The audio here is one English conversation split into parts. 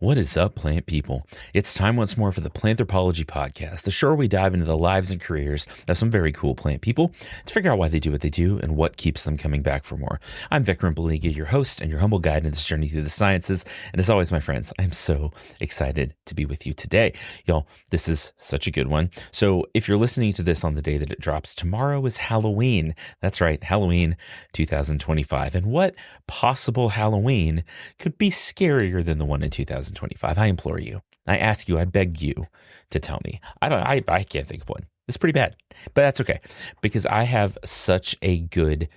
What is up, plant people? It's time once more for the Planthropology Podcast, the show where we dive into the lives and careers of some very cool plant people to figure out why they do what they do and what keeps them coming back for more. I'm Vikram Baliga, your host and your humble guide in this journey through the sciences. And as always, my friends, I'm so excited to be with you today. Y'all, this is such a good one. So if you're listening to this on the day that it drops, tomorrow is Halloween. That's right, Halloween 2025. And what possible Halloween could be scarier than the one in 2025? I implore you. I ask you, I beg you to tell me. I can't think of one. It's pretty bad, but that's okay because I have such a good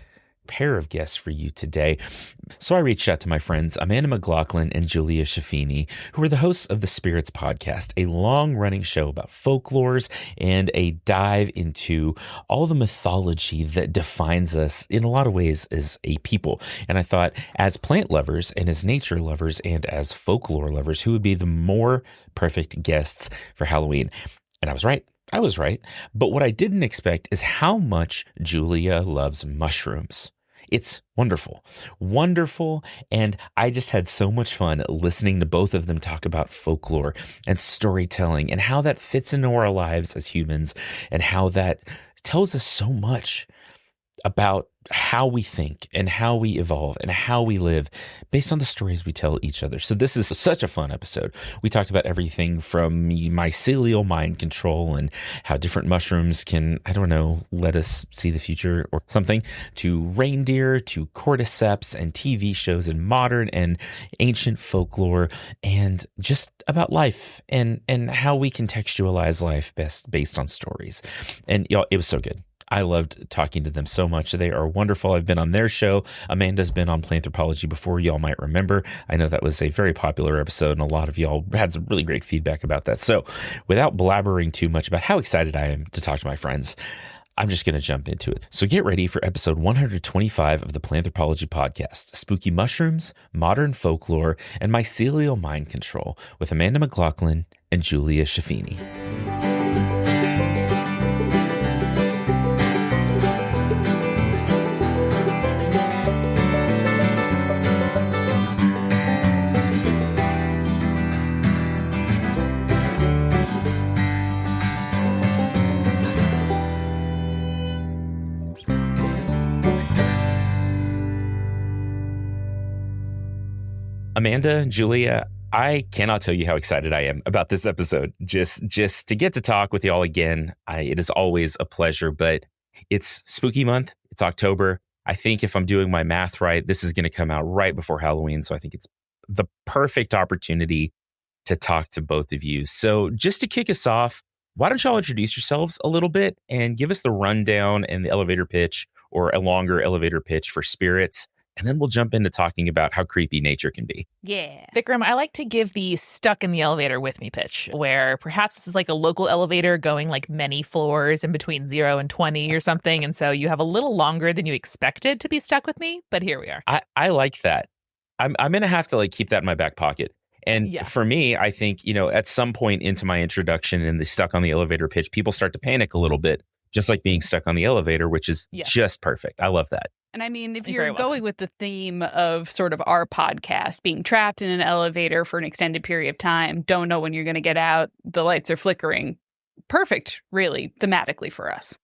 pair of guests for you today. So I reached out to my friends Amanda McLoughlin and Julia Schifini, who are the hosts of the Spirits Podcast, a long-running show about folklores and a dive into all the mythology that defines us in a lot of ways as a people. And I thought, as plant lovers and as nature lovers and as folklore lovers, who would be the more perfect guests for Halloween? And I was right. But what I didn't expect is how much Julia loves mushrooms. It's wonderful. And I just had so much fun listening to both of them talk about folklore and storytelling and how that fits into our lives as humans and how that tells us so much about how we think and how we evolve and how we live based on the stories we tell each other. So this is such a fun episode. We talked about everything from mycelial mind control and how different mushrooms can, let us see the future or something, to reindeer, to cordyceps and TV shows and modern and ancient folklore, and just about life and how we contextualize life best based on stories. And y'all, it was so good. I loved talking to them so much. They are wonderful. I've been on their show. Amanda's been on Planthropology before, y'all might remember. I know that was a very popular episode, and a lot of y'all had some really great feedback about that. So without blabbering too much about how excited I am to talk to my friends, I'm just going to jump into it. So get ready for episode 125 of the Planthropology Podcast, Spooky Mushrooms, Modern Folklore, and Mycelial Mind Control with Amanda McLoughlin and Julia Schifini. Amanda, Julia, I cannot tell you how excited I am about this episode. Just to get to talk with y'all again. It is always a pleasure, but it's spooky month. It's October. I think if I'm doing my math right, this is going to come out right before Halloween. So I think it's the perfect opportunity to talk to both of you. So just to kick us off, why don't y'all introduce yourselves a little bit and give us the rundown and the elevator pitch, or a longer elevator pitch for spirits. And then we'll jump into talking about how creepy nature can be. Yeah. Vikram, I like to give the stuck in the elevator with me pitch, where perhaps this is like a local elevator going like many floors in between 0 and 20 or something. And so you have a little longer than you expected to be stuck with me. But here we are. I like that. I'm going to have to keep that in my back pocket. And for me, I think, at some point into my introduction and the stuck on the elevator pitch, people start to panic a little bit, just like being stuck on the elevator, which is just perfect. I love that. And I mean, if you're going with the theme of sort of our podcast, being trapped in an elevator for an extended period of time, don't know when you're going to get out, the lights are flickering. Perfect, really, thematically for us.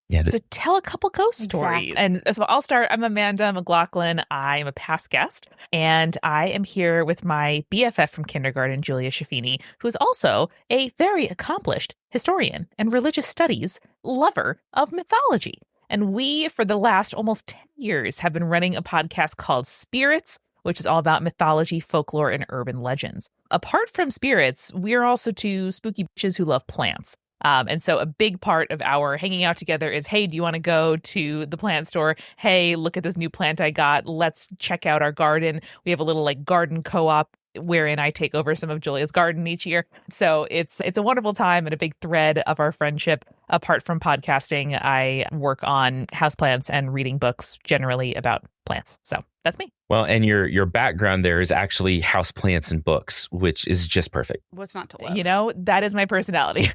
Yeah. So tell a couple ghost stories. And so I'll start. I'm Amanda McLoughlin. I am a past guest, and I am here with my BFF from kindergarten, Julia Schifini, who is also a very accomplished historian and religious studies lover of mythology. And we, for the last almost 10 years, have been running a podcast called Spirits, which is all about mythology, folklore, and urban legends. Apart from spirits, we are also two spooky bitches who love plants. And so a big part of our hanging out together is, hey, do you want to go to the plant store? Hey, look at this new plant I got. Let's check out our garden. We have a little garden co-op wherein I take over some of Julia's garden each year. So it's a wonderful time and a big thread of our friendship. Apart from podcasting, I work on houseplants and reading books generally about plants. So that's me. Well, and your background there is actually houseplants and books, which is just perfect. What's not to love? That is my personality.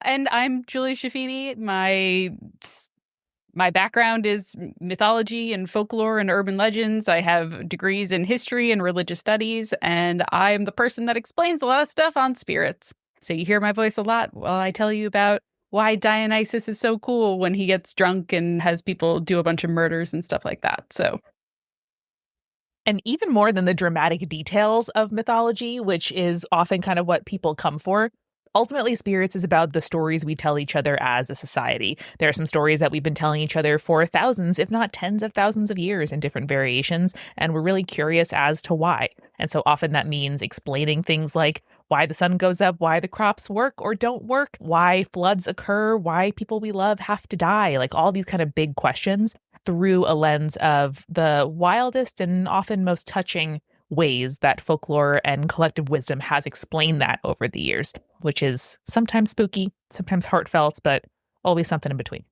And I'm Julia Schifini. My My background is mythology and folklore and urban legends. I have degrees in history and religious studies, and I am the person that explains a lot of stuff on spirits. So you hear my voice a lot while I tell you about why Dionysus is so cool when he gets drunk and has people do a bunch of murders and stuff like that. So, and even more than the dramatic details of mythology, which is often kind of what people come for, ultimately, Spirits is about the stories we tell each other as a society. There are some stories that we've been telling each other for thousands, if not tens of thousands of years in different variations, and we're really curious as to why. And so often that means explaining things like why the sun goes up, why the crops work or don't work, why floods occur, why people we love have to die, like all these kind of big questions through a lens of the wildest and often most touching ways that folklore and collective wisdom has explained that over the years, which is sometimes spooky, sometimes heartfelt, but always something in between.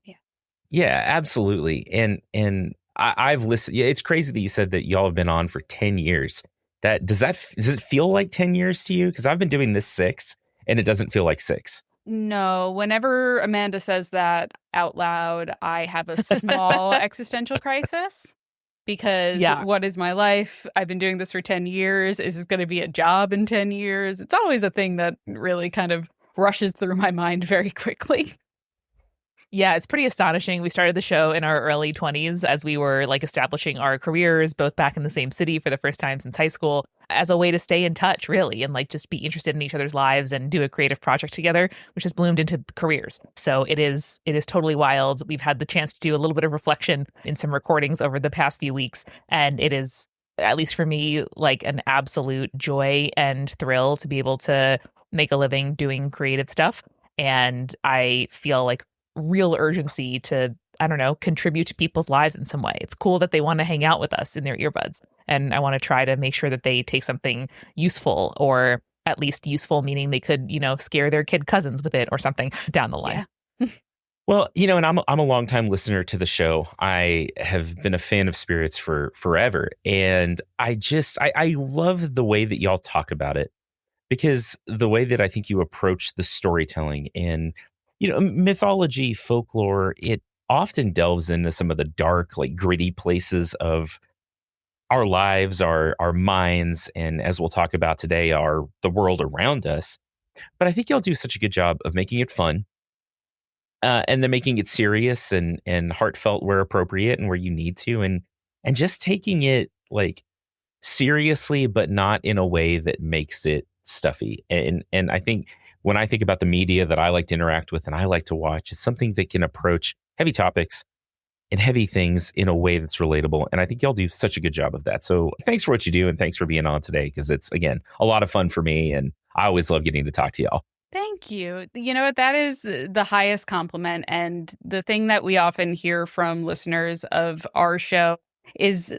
Yeah, absolutely. And I've listened. Yeah, it's crazy that you said that y'all have been on for 10 years. Does it feel like 10 years to you? Because I've been doing this 6 and it doesn't feel like 6. No, whenever Amanda says that out loud, I have a small existential crisis. Because what is my life? I've been doing this for 10 years. Is this going to be a job in 10 years? It's always a thing that really kind of rushes through my mind very quickly. Yeah, it's pretty astonishing. We started the show in our early 20s as we were like establishing our careers, both back in the same city for the first time since high school, as a way to stay in touch, really, and like just be interested in each other's lives and do a creative project together, which has bloomed into careers. So it is totally wild. We've had the chance to do a little bit of reflection in some recordings over the past few weeks, and it is, at least for me, like an absolute joy and thrill to be able to make a living doing creative stuff. And I feel like real urgency to, I don't know, contribute to people's lives in some way. It's cool that they want to hang out with us in their earbuds. And I want to try to make sure that they take something useful, or at least useful, meaning they could, scare their kid cousins with it or something down the line. Yeah. Well, and I'm a longtime listener to the show. I have been a fan of Spirits for forever. And I love the way that y'all talk about it, because the way that I think you approach the storytelling and mythology, folklore, it often delves into some of the dark, like gritty places of our lives, our minds, and as we'll talk about today, the world around us. But I think y'all do such a good job of making it fun, and then making it serious and heartfelt where appropriate and where you need to, and just taking it like seriously, but not in a way that makes it stuffy. And I think when I think about the media that I like to interact with and I like to watch, it's something that can approach heavy topics and heavy things in a way that's relatable. And I think y'all do such a good job of that. So thanks for what you do. And thanks for being on today, because it's, again, a lot of fun for me. And I always love getting to talk to y'all. Thank you. You know what? That is the highest compliment. And the thing that we often hear from listeners of our show is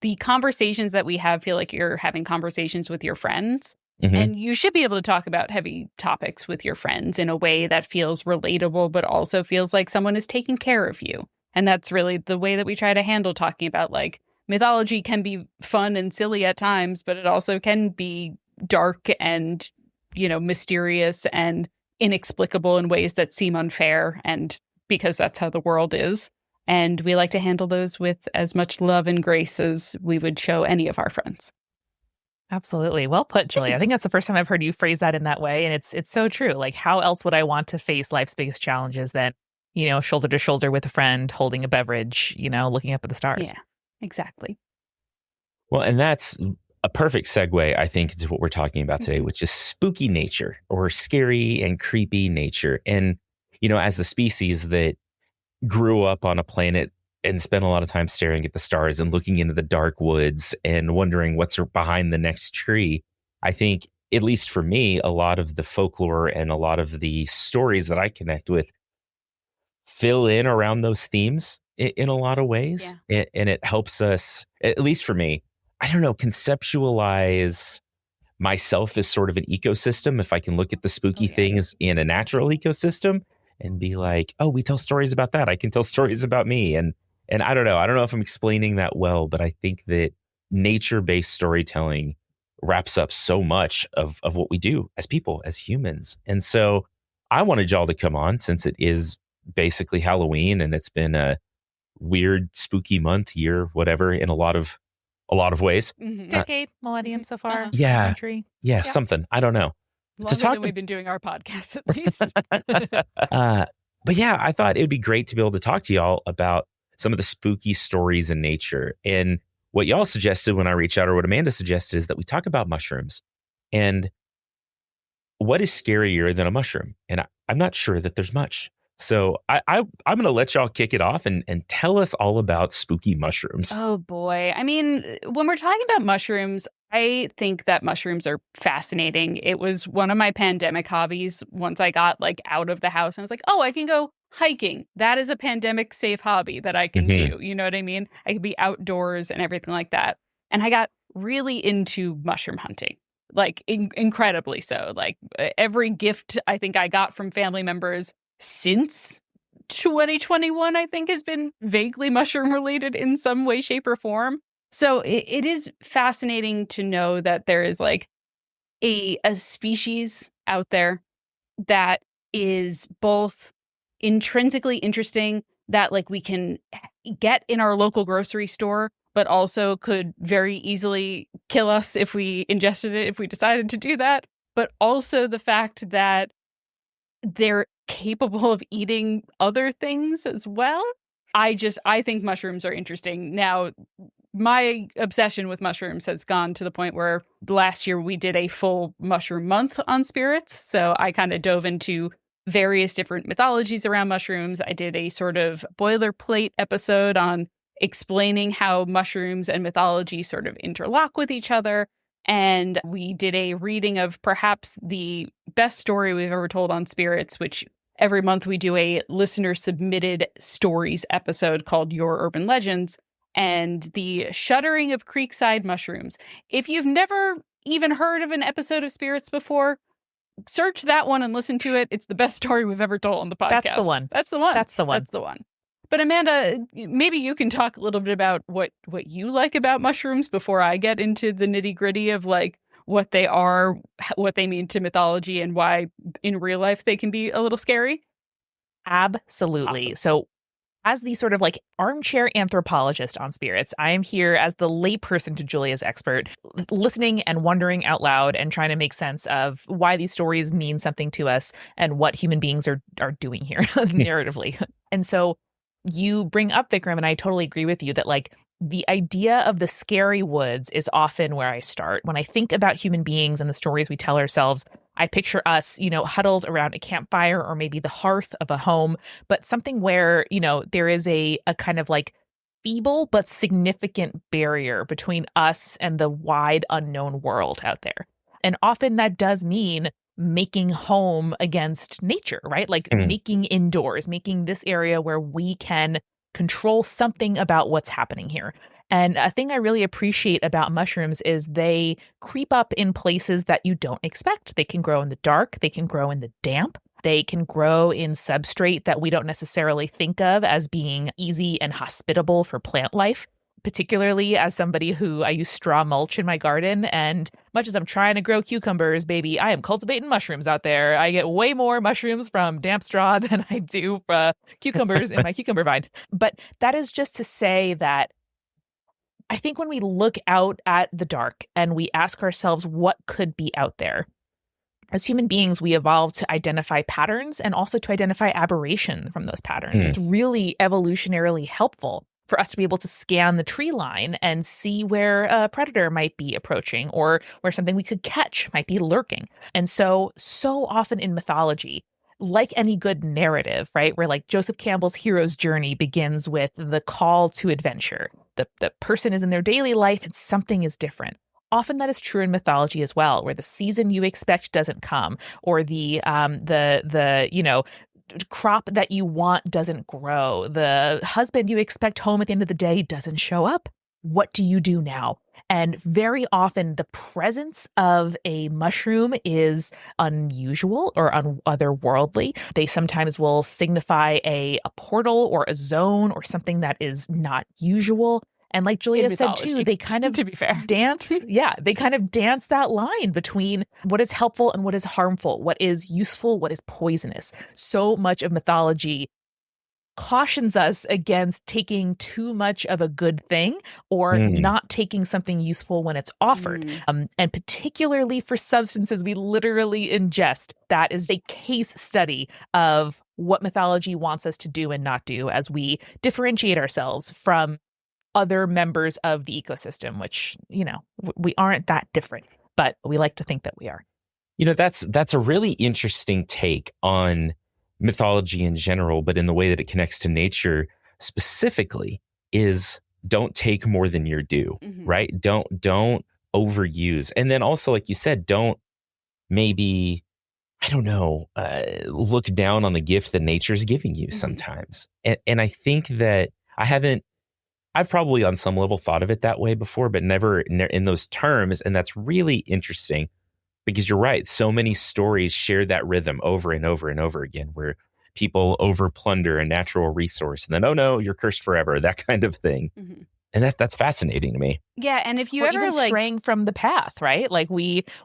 the conversations that we have feel like you're having conversations with your friends. Mm-hmm. And you should be able to talk about heavy topics with your friends in a way that feels relatable, but also feels like someone is taking care of you. And that's really the way that we try to handle talking about, like, mythology can be fun and silly at times, but it also can be dark and, mysterious and inexplicable in ways that seem unfair. And because that's how the world is. And we like to handle those with as much love and grace as we would show any of our friends. Absolutely. Well put, Julie. I think that's the first time I've heard you phrase that in that way. And it's so true. Like, how else would I want to face life's biggest challenges than, shoulder to shoulder with a friend, holding a beverage, looking up at the stars? Yeah, exactly. Well, and that's a perfect segue, I think, into what we're talking about today, which is spooky nature, or scary and creepy nature. And, as a species that grew up on a planet and spent a lot of time staring at the stars and looking into the dark woods and wondering what's behind the next tree, I think, at least for me, a lot of the folklore and a lot of the stories that I connect with fill in around those themes in a lot of ways. Yeah. And it helps us, at least for me, I don't know, conceptualize myself as sort of an ecosystem. If I can look at the spooky things in a natural ecosystem and be like, oh, we tell stories about that, I can tell stories about me. And I don't know if I'm explaining that well, but I think that nature-based storytelling wraps up so much of what we do as people, as humans. And so I wanted y'all to come on, since it is basically Halloween and it's been a weird, spooky month, year, whatever, in a lot of ways. Mm-hmm. Decade, millennium so far. Yeah. Century. Yeah, something. I don't know. Longer than we've been doing our podcast, at least. But yeah, I thought it would be great to be able to talk to y'all about some of the spooky stories in nature. And what y'all suggested when I reached out, or what Amanda suggested, is that we talk about mushrooms. And what is scarier than a mushroom? And I'm not sure that there's much. So I'm going to let y'all kick it off and tell us all about spooky mushrooms. Oh, boy. I mean, when we're talking about mushrooms, I think that mushrooms are fascinating. It was one of my pandemic hobbies once I got out of the house. And I was like, oh, I can go hiking. That is a pandemic safe hobby that I can do. You know what I mean? I could be outdoors and everything like that. And I got really into mushroom hunting. Incredibly so. Every gift I think I got from family members since 2021, I think, has been vaguely mushroom related in some way, shape, or form. So it is fascinating to know that there is a species out there that is both intrinsically interesting, that we can get in our local grocery store, but also could very easily kill us if we ingested it, if we decided to do that. But also the fact that they're capable of eating other things as well. I think mushrooms are interesting. Now, my obsession with mushrooms has gone to the point where last year we did a full mushroom month on spirits. So I kind of dove into various different mythologies around mushrooms. I did a sort of boilerplate episode on explaining how mushrooms and mythology sort of interlock with each other. And we did a reading of perhaps the best story we've ever told on spirits, which every month we do a listener submitted stories episode called Your Urban Legends, and the shuddering of creekside mushrooms. If you've never even heard of an episode of Spirits before, search that one and listen to it. It's the best story we've ever told on the podcast. That's the one. That's the one. That's the one. That's the one. But Amanda, maybe you can talk a little bit about what you like about mushrooms before I get into the nitty gritty of what they are, what they mean to mythology, and why in real life they can be a little scary. Absolutely. Awesome. So as the sort of armchair anthropologist on spirits, I am here as the layperson to Julia's expert, listening and wondering out loud and trying to make sense of why these stories mean something to us and what human beings are doing here narratively. And so you bring up Vikram, and I totally agree with you that the idea of the scary woods is often where I start. When I think about human beings and the stories we tell ourselves, I picture us, huddled around a campfire or maybe the hearth of a home, but something where, there is a kind of feeble but significant barrier between us and the wide unknown world out there. And often that does mean making home against nature, right? Making indoors, making this area where we can control something about what's happening here. And a thing I really appreciate about mushrooms is they creep up in places that you don't expect. They can grow in the dark. They can grow in the damp. They can grow in substrate that we don't necessarily think of as being easy and hospitable for plant life. Particularly as somebody who I use straw mulch in my garden, and much as I'm trying to grow cucumbers, baby, I am cultivating mushrooms out there. I get way more mushrooms from damp straw than I do cucumbers in my cucumber vine. But that is just to say that I think when we look out at the dark and we ask ourselves what could be out there, as human beings, we evolved to identify patterns and also to identify aberration from those patterns. It's really evolutionarily helpful for us to be able to scan the tree line and see where a predator might be approaching or where something we could catch might be lurking. And so often in mythology, like any good narrative, right, where Joseph Campbell's hero's journey begins with the call to adventure. The person is in their daily life and something is different. Often that is true in mythology as well, where the season you expect doesn't come, or the crop that you want doesn't grow. The husband you expect home at the end of the day doesn't show up. What do you do now? And very often the presence of a mushroom is unusual or otherworldly. They sometimes will signify a portal or a zone or something that is not usual. And like Julia said too, they kind of, to be fair, dance. Yeah, they kind of dance that line between what is helpful and what is harmful, what is useful, what is poisonous. So much of mythology cautions us against taking too much of a good thing or not taking something useful when it's offered. And particularly for substances we literally ingest, that is a case study of what mythology wants us to do and not do as we differentiate ourselves from other members of the ecosystem, which, we aren't that different, but we like to think that we are. That's a really interesting take on mythology in general, but in the way that it connects to nature specifically is don't take more than you're due, right? Don't overuse. And then also, like you said, don't maybe, look down on the gift that nature's giving you sometimes. And I think that I've probably on some level thought of it that way before, but never in those terms. And that's really interesting because you're right. So many stories share that rhythm over and over and over again, where people over plunder a natural resource and then, oh no, you're cursed forever, that kind of thing. And that's fascinating to me. Yeah, and if you ever even straying from the path, right? Like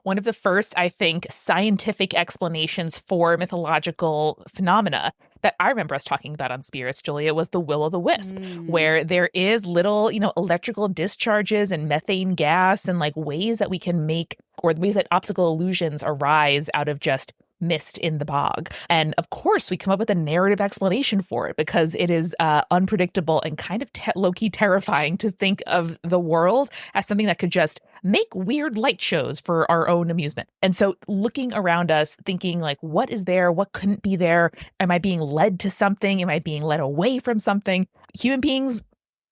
one of the first, I think, scientific explanations for mythological phenomena that I remember us talking about on Spirits, Julia, was the will o' the wisp, where there is little, electrical discharges and methane gas and like ways that we can make, or ways that optical illusions arise out of just mist in the bog. And of course, we come up with a narrative explanation for it because it is unpredictable and kind of low-key terrifying to think of the world as something that could just make weird light shows for our own amusement. And so looking around us, thinking like, what is there? What couldn't be there? Am I being led to something? Am I being led away from something? Human beings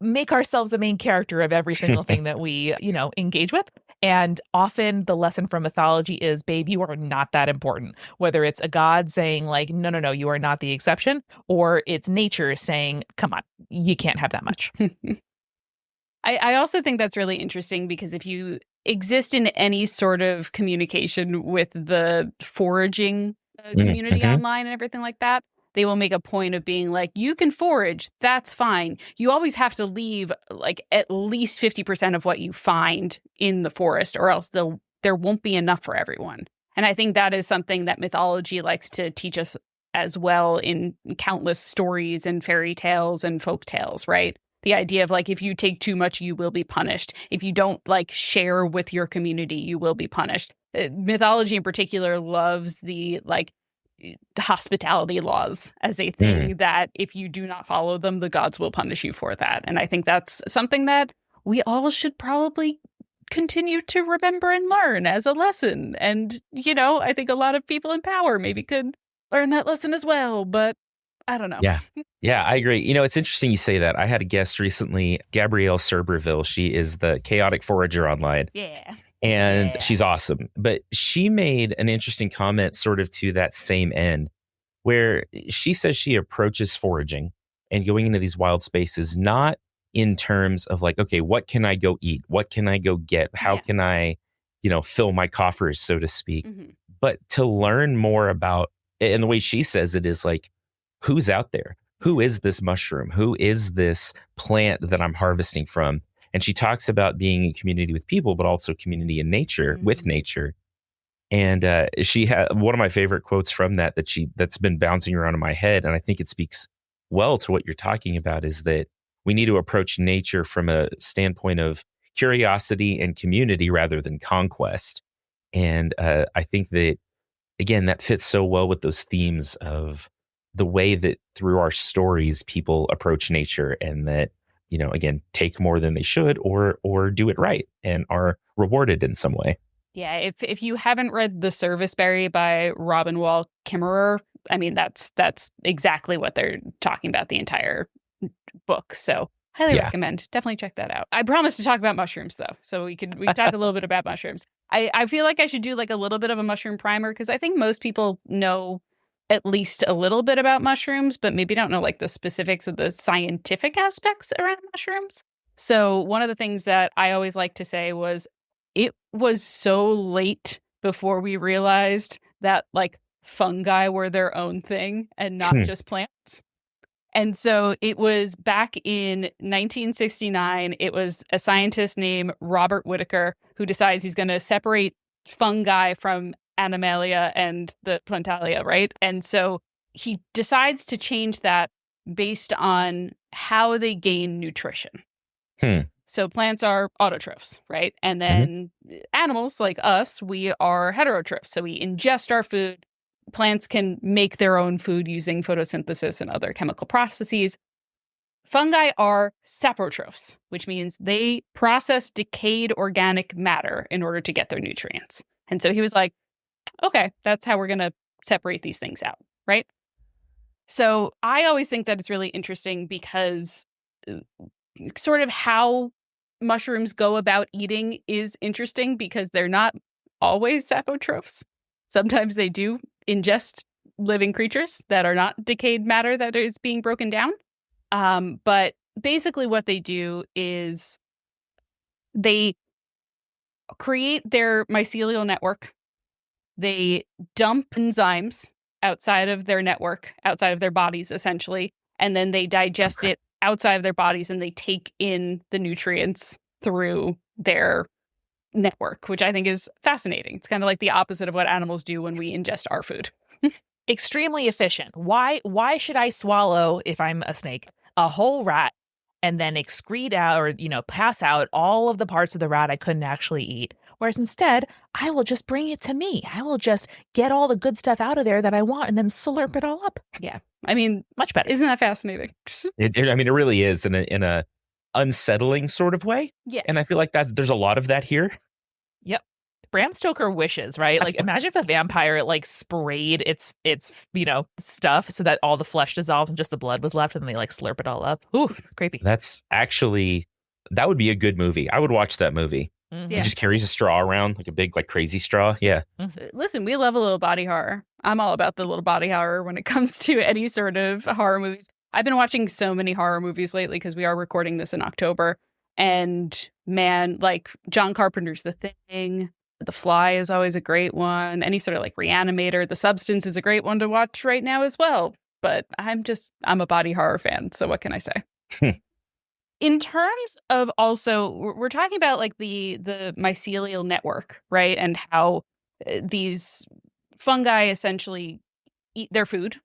make ourselves the main character of every single thing that we, engage with. And often the lesson from mythology is, babe, you are not that important. Whether it's a god saying like, no, you are not the exception, or it's nature saying, come on, you can't have that much. I also think that's really interesting because if you exist in any sort of communication with the foraging community online and everything like that, they will make a point of being like, you can forage, that's fine. You always have to leave like at least 50% of what you find in the forest, or else there won't be enough for everyone. And I think that is something that mythology likes to teach us as well in countless stories and fairy tales and folk tales, right? The idea of like, if you take too much, you will be punished. If you don't like share with your community, you will be punished. Mythology in particular loves the like hospitality laws as a thing that if you do not follow them, the gods will punish you for that. And I think that's something that we all should probably continue to remember and learn as a lesson. And, I think a lot of people in power maybe could learn that lesson as well, but I don't know. Yeah, I agree. It's interesting you say that. I had a guest recently, Gabrielle Serberville. She is the chaotic forager online. Yeah. And she's awesome. But she made an interesting comment sort of to that same end, where she says she approaches foraging and going into these wild spaces, not in terms of like, okay, what can I go eat? What can I go get? How can I, fill my coffers, so to speak? But to learn more about, and the way she says it is like, who's out there? Who is this mushroom? Who is this plant that I'm harvesting from? And she talks about being in community with people, but also community in nature, with nature. And she had one of my favorite quotes from that's been bouncing around in my head. And I think it speaks well to what you're talking about, is that we need to approach nature from a standpoint of curiosity and community rather than conquest. And I think that, again, that fits so well with those themes of the way that through our stories, people approach nature, and that, again, take more than they should or do it right and are rewarded in some way. Yeah, if you haven't read The Serviceberry by Robin Wall Kimmerer, I mean, that's exactly what they're talking about the entire book. So highly recommend. Definitely check that out. I promise to talk about mushrooms, though. So we can talk a little bit about mushrooms. I feel like I should do like a little bit of a mushroom primer, because I think most people know at least a little bit about mushrooms, but maybe don't know like the specifics of the scientific aspects around mushrooms. So one of the things that I always like to say was, it was so late before we realized that like fungi were their own thing and not just plants. And so it was back in 1969, it was a scientist named Robert Whitaker who decides he's going to separate fungi from Animalia and the Plantalia, right? And so he decides to change that based on how they gain nutrition. So plants are autotrophs, right? And then animals like us, we are heterotrophs. So we ingest our food. Plants can make their own food using photosynthesis and other chemical processes. Fungi are saprotrophs, which means they process decayed organic matter in order to get their nutrients. And so he was like, okay, that's how we're going to separate these things out, right? So I always think that it's really interesting because sort of how mushrooms go about eating is interesting because they're not always saprotrophs. Sometimes they do ingest living creatures that are not decayed matter that is being broken down. But basically what they do is they create their mycelial network. They dump enzymes outside of their network, outside of their bodies, essentially, and then they digest it outside of their bodies and they take in the nutrients through their network, which I think is fascinating. It's kind of like the opposite of what animals do when we ingest our food. Extremely efficient. Why should I swallow, if I'm a snake, a whole rat and then excrete out or, pass out all of the parts of the rat I couldn't actually eat? Whereas instead, I will just bring it to me. I will just get all the good stuff out of there that I want and then slurp it all up. Yeah. I mean, much better. Isn't that fascinating? It really is in a unsettling sort of way. Yes. And I feel like there's a lot of that here. Yep. Bram Stoker wishes, right? Like, imagine if a vampire sprayed its stuff so that all the flesh dissolves and just the blood was left, and then they slurp it all up. Ooh, creepy. That would be a good movie. I would watch that movie. Mm-hmm. He just carries a straw around, like a big, crazy straw. Yeah. Listen, we love a little body horror. I'm all about the little body horror when it comes to any sort of horror movies. I've been watching so many horror movies lately because we are recording this in October. And man, John Carpenter's The Thing, The Fly is always a great one. Any sort of Reanimator, The Substance is a great one to watch right now as well. But I'm a body horror fan. So what can I say? In terms of also, we're talking about the mycelial network, right? And how these fungi essentially eat their food.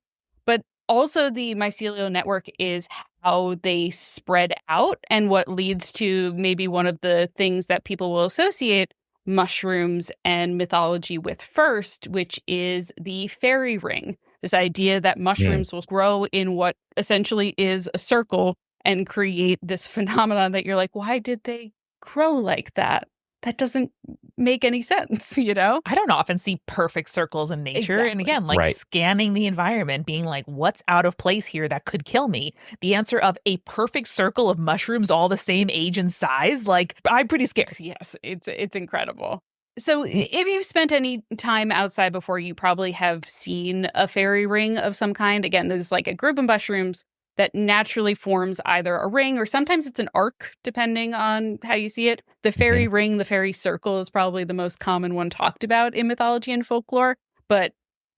But also the mycelial network is how they spread out and what leads to maybe one of the things that people will associate mushrooms and mythology with first, which is the fairy ring. This idea that mushrooms will grow in what essentially is a circle and create this phenomenon that you're like, why did they grow like that? That doesn't make any sense, I don't often see perfect circles in nature. Exactly. And again, scanning the environment, being what's out of place here that could kill me? The answer of a perfect circle of mushrooms all the same age and size, I'm pretty scared. Yes, it's incredible. So if you've spent any time outside before, you probably have seen a fairy ring of some kind. Again, there's a group of mushrooms that naturally forms either a ring or sometimes it's an arc, depending on how you see it. The fairy ring, the fairy circle is probably the most common one talked about in mythology and folklore. But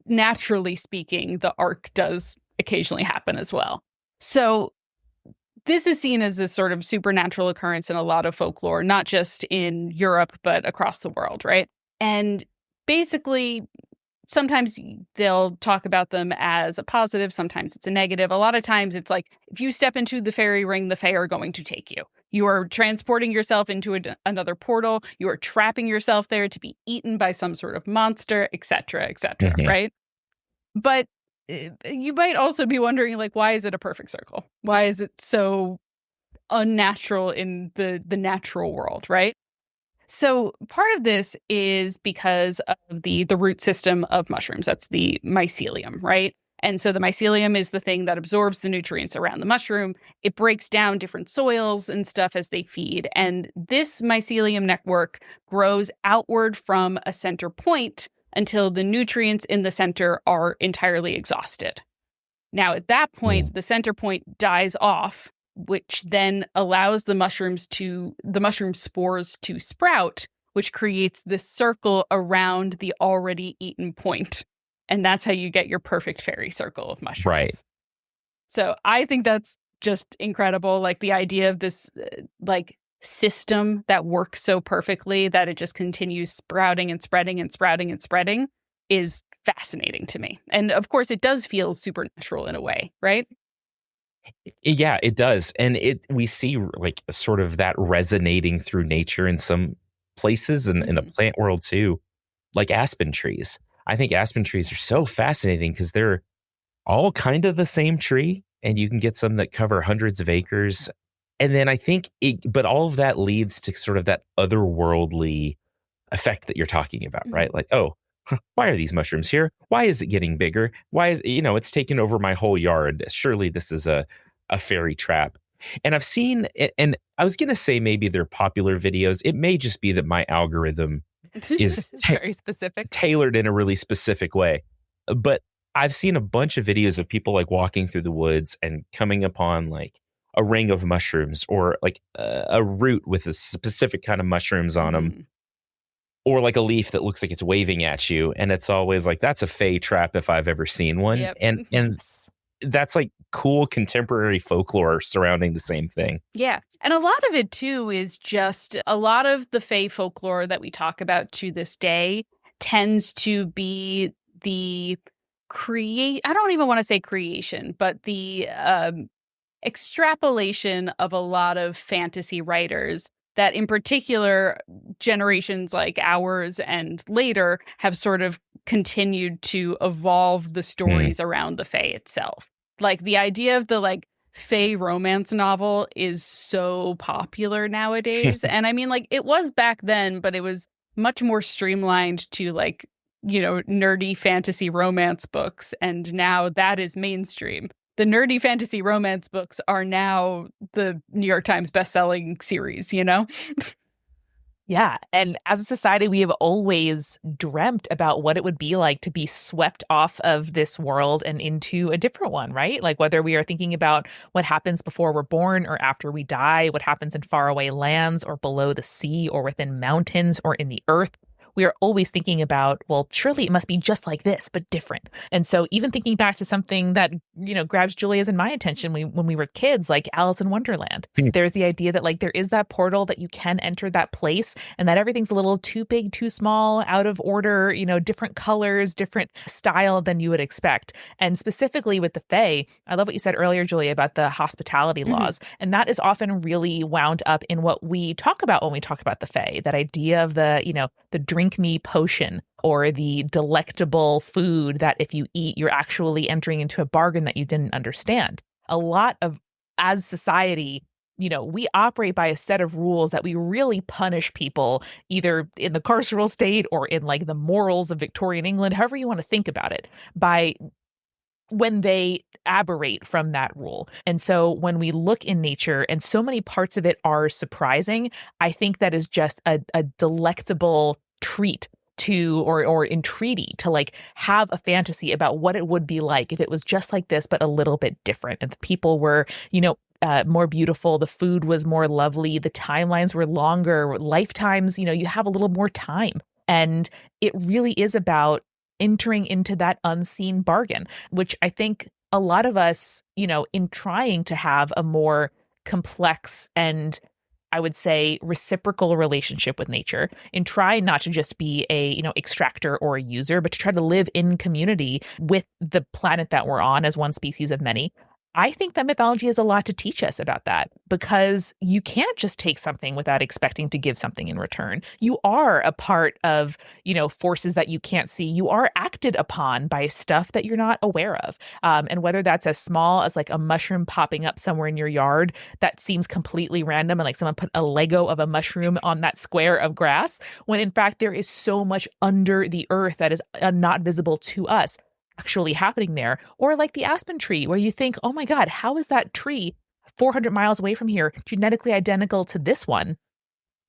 naturally speaking, the arc does occasionally happen as well. So this is seen as this sort of supernatural occurrence in a lot of folklore, not just in Europe, but across the world, right? And basically, sometimes they'll talk about them as a positive. Sometimes it's a negative. A lot of times it's if you step into the fairy ring, the fae are going to take you. You are transporting yourself into another portal. You are trapping yourself there to be eaten by some sort of monster, et cetera, right? But you might also be wondering, why is it a perfect circle? Why is it so unnatural in the natural world, right? So part of this is because of the root system of mushrooms. That's the mycelium, right? And so the mycelium is the thing that absorbs the nutrients around the mushroom. It breaks down different soils and stuff as they feed. And this mycelium network grows outward from a center point until the nutrients in the center are entirely exhausted. Now, at that point, the center point dies off, which then allows the mushroom spores to sprout, which creates this circle around the already eaten point. And that's how you get your perfect fairy circle of mushrooms. Right. So I think that's just incredible. The idea of this system that works so perfectly that it just continues sprouting and spreading and sprouting and spreading is fascinating to me. And of course, it does feel supernatural in a way, right? Yeah, it does. And we see like sort of that resonating through nature in some places and in the plant world too, like aspen trees. I think aspen trees are so fascinating because they're all kind of the same tree, and you can get some that cover hundreds of acres. And then I think but all of that leads to sort of that otherworldly effect that you're talking about, right? Like, oh, why are these mushrooms here? Why is it getting bigger? Why is, it's taken over my whole yard? Surely this is a fairy trap. And I've seen, and I was going to say maybe they're popular videos. It may just be that my algorithm is very specific, tailored in a really specific way. But I've seen a bunch of videos of people like walking through the woods and coming upon like a ring of mushrooms or like a root with a specific kind of mushrooms on them. Or like a leaf that looks like it's waving at you. And it's always like, that's a fey trap if I've ever seen one. Yep. And that's like cool contemporary folklore surrounding the same thing. Yeah. And a lot of it too is just a lot of the fey folklore that we talk about to this day tends to be the I don't even want to say creation, but the extrapolation of a lot of fantasy writers that in particular generations like ours and later have sort of continued to evolve the stories around the Fae itself. Like the idea of the like Fae romance novel is so popular nowadays. And I mean, like it was back then, but it was much more streamlined to like, nerdy fantasy romance books. And now that is mainstream. The nerdy fantasy romance books are now the New York Times bestselling series, Yeah. And as a society, we have always dreamt about what it would be like to be swept off of this world and into a different one, right? Like whether we are thinking about what happens before we're born or after we die, what happens in faraway lands or below the sea or within mountains or in the earth. We are always thinking about, well, surely it must be just like this, but different. And so even thinking back to something that, grabs Julia's and my attention when we were kids, like Alice in Wonderland, there's the idea that like there is that portal that you can enter that place and that everything's a little too big, too small, out of order, different colors, different style than you would expect. And specifically with the Fae, I love what you said earlier, Julia, about the hospitality laws. And that is often really wound up in what we talk about when we talk about the Fae, that idea of the drink me potion or the delectable food that if you eat, you're actually entering into a bargain that you didn't understand. A lot of, as society, we operate by a set of rules that we really punish people either in the carceral state or in like the morals of Victorian England, however you want to think about it, by when they aberrate from that rule. And so when we look in nature and so many parts of it are surprising, I think that is just a delectable treat to or entreaty to like have a fantasy about what it would be like if it was just like this but a little bit different, and the people were more beautiful, the food was more lovely, the timelines were longer, lifetimes, you have a little more time. And it really is about entering into that unseen bargain, which I think a lot of us, in trying to have a more complex and I would say reciprocal relationship with nature, and try not to just be a, extractor or a user, but to try to live in community with the planet that we're on as one species of many. I think that mythology has a lot to teach us about that, because you can't just take something without expecting to give something in return. You are a part of, forces that you can't see. You are acted upon by stuff that you're not aware of. And whether that's as small as like a mushroom popping up somewhere in your yard that seems completely random and like someone put a Lego of a mushroom on that square of grass, when in fact there is so much under the earth that is not visible to us actually happening there. Or like the aspen tree, where you think, oh my God, how is that tree 400 miles away from here genetically identical to this one?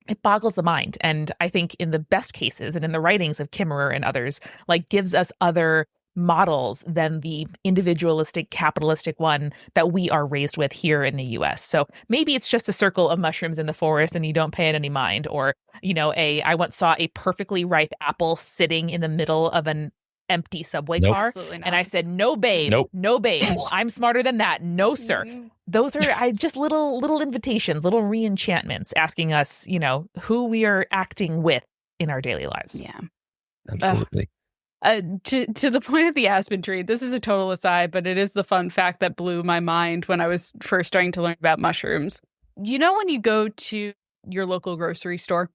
It boggles the mind. And I think in the best cases and in the writings of Kimmerer and others, like gives us other models than the individualistic, capitalistic one that we are raised with here in the US. So maybe it's just a circle of mushrooms in the forest and you don't pay it any mind. Or, I once saw a perfectly ripe apple sitting in the middle of an empty subway car. And I said, no, babe, no, babe. I'm smarter than that. No, sir. Those are just little invitations, little re-enchantments asking us, who we are acting with in our daily lives. Yeah. Absolutely. To the point of the aspen tree, this is a total aside, but it is the fun fact that blew my mind when I was first starting to learn about mushrooms. You know, when you go to your local grocery store,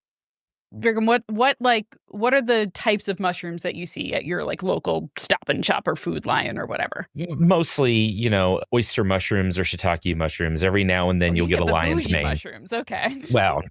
Vikram, what are the types of mushrooms that you see at your like local Stop and Shop or Food Lion or whatever? Mostly, oyster mushrooms or shiitake mushrooms. Every now and then you'll get a lion's mane. Mushrooms, okay. Well,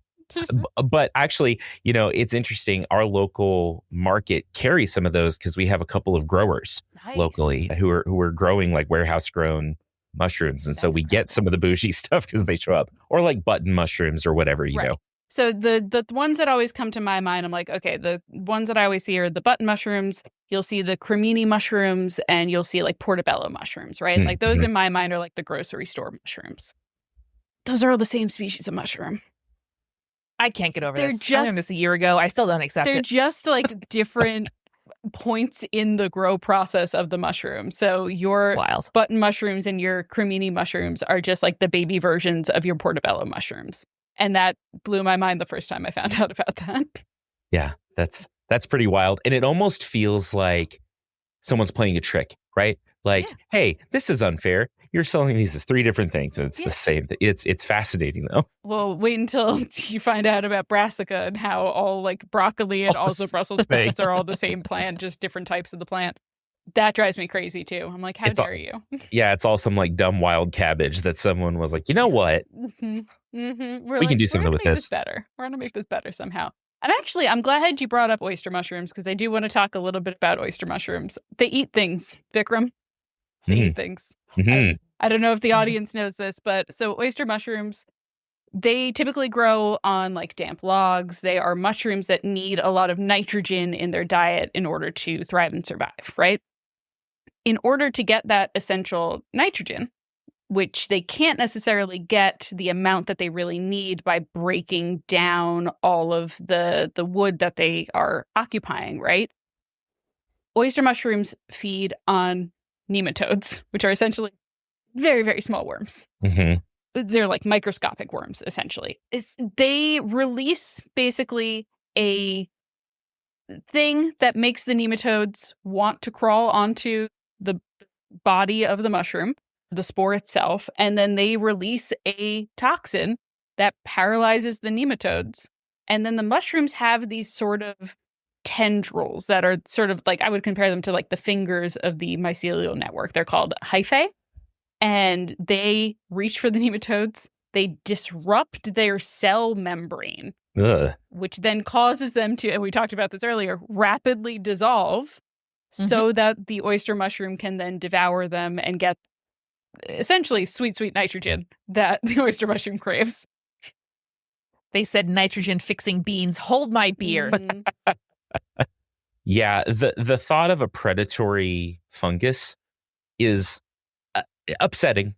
but actually, it's interesting. Our local market carries some of those because we have a couple of growers locally who are growing like warehouse grown mushrooms. And so we get some of the bougie stuff because they show up, or like button mushrooms or whatever, you know. So the ones that always come to my mind, I'm like, okay, the ones that I always see are the button mushrooms. You'll see the cremini mushrooms, and you'll see like portobello mushrooms, right? Like those in my mind are like the grocery store mushrooms. Those are all the same species of mushroom. I can't get over this. I learned this a year ago. I still don't accept it. They're just like different points in the grow process of the mushroom. So your button mushrooms and your cremini mushrooms are just like the baby versions of your portobello mushrooms. And that blew my mind the first time I found out about that. Yeah, that's pretty wild. And it almost feels like someone's playing a trick, right? Like, hey, this is unfair. You're selling these as 3 different things, and it's the same thing. It's fascinating, though. Well, wait until you find out about brassica and how all like broccoli and also Brussels sprouts are all the same plant, just different types of the plant. That drives me crazy, too. I'm like, how dare you? Yeah, it's all some like dumb wild cabbage that someone was like, you know what? We can do something with this. Better. We're going to make this better somehow. And actually, I'm glad you brought up oyster mushrooms because I do want to talk a little bit about oyster mushrooms. They eat things, Vikram. They eat things. I don't know if the audience knows this, but so oyster mushrooms, they typically grow on like damp logs. They are mushrooms that need a lot of nitrogen in their diet in order to thrive and survive, right? In order to get that essential nitrogen, which they can't necessarily get the amount that they really need by breaking down all of the wood that they are occupying, right? Oyster mushrooms feed on nematodes, which are essentially very, very small worms. They're like microscopic worms, essentially. They release basically a thing that makes the nematodes want to crawl onto the body of the mushroom, the spore itself, and then they release a toxin that paralyzes the nematodes. And then the mushrooms have these sort of tendrils that are sort of like, I would compare them to like the fingers of the mycelial network. They're called hyphae. And they reach for the nematodes. They disrupt their cell membrane, which then causes them to, and we talked about this earlier, rapidly dissolve so that the oyster mushroom can then devour them and get essentially sweet, sweet nitrogen that the oyster mushroom craves. They said nitrogen fixing beans. Hold my beer. Yeah, the thought of a predatory fungus is upsetting.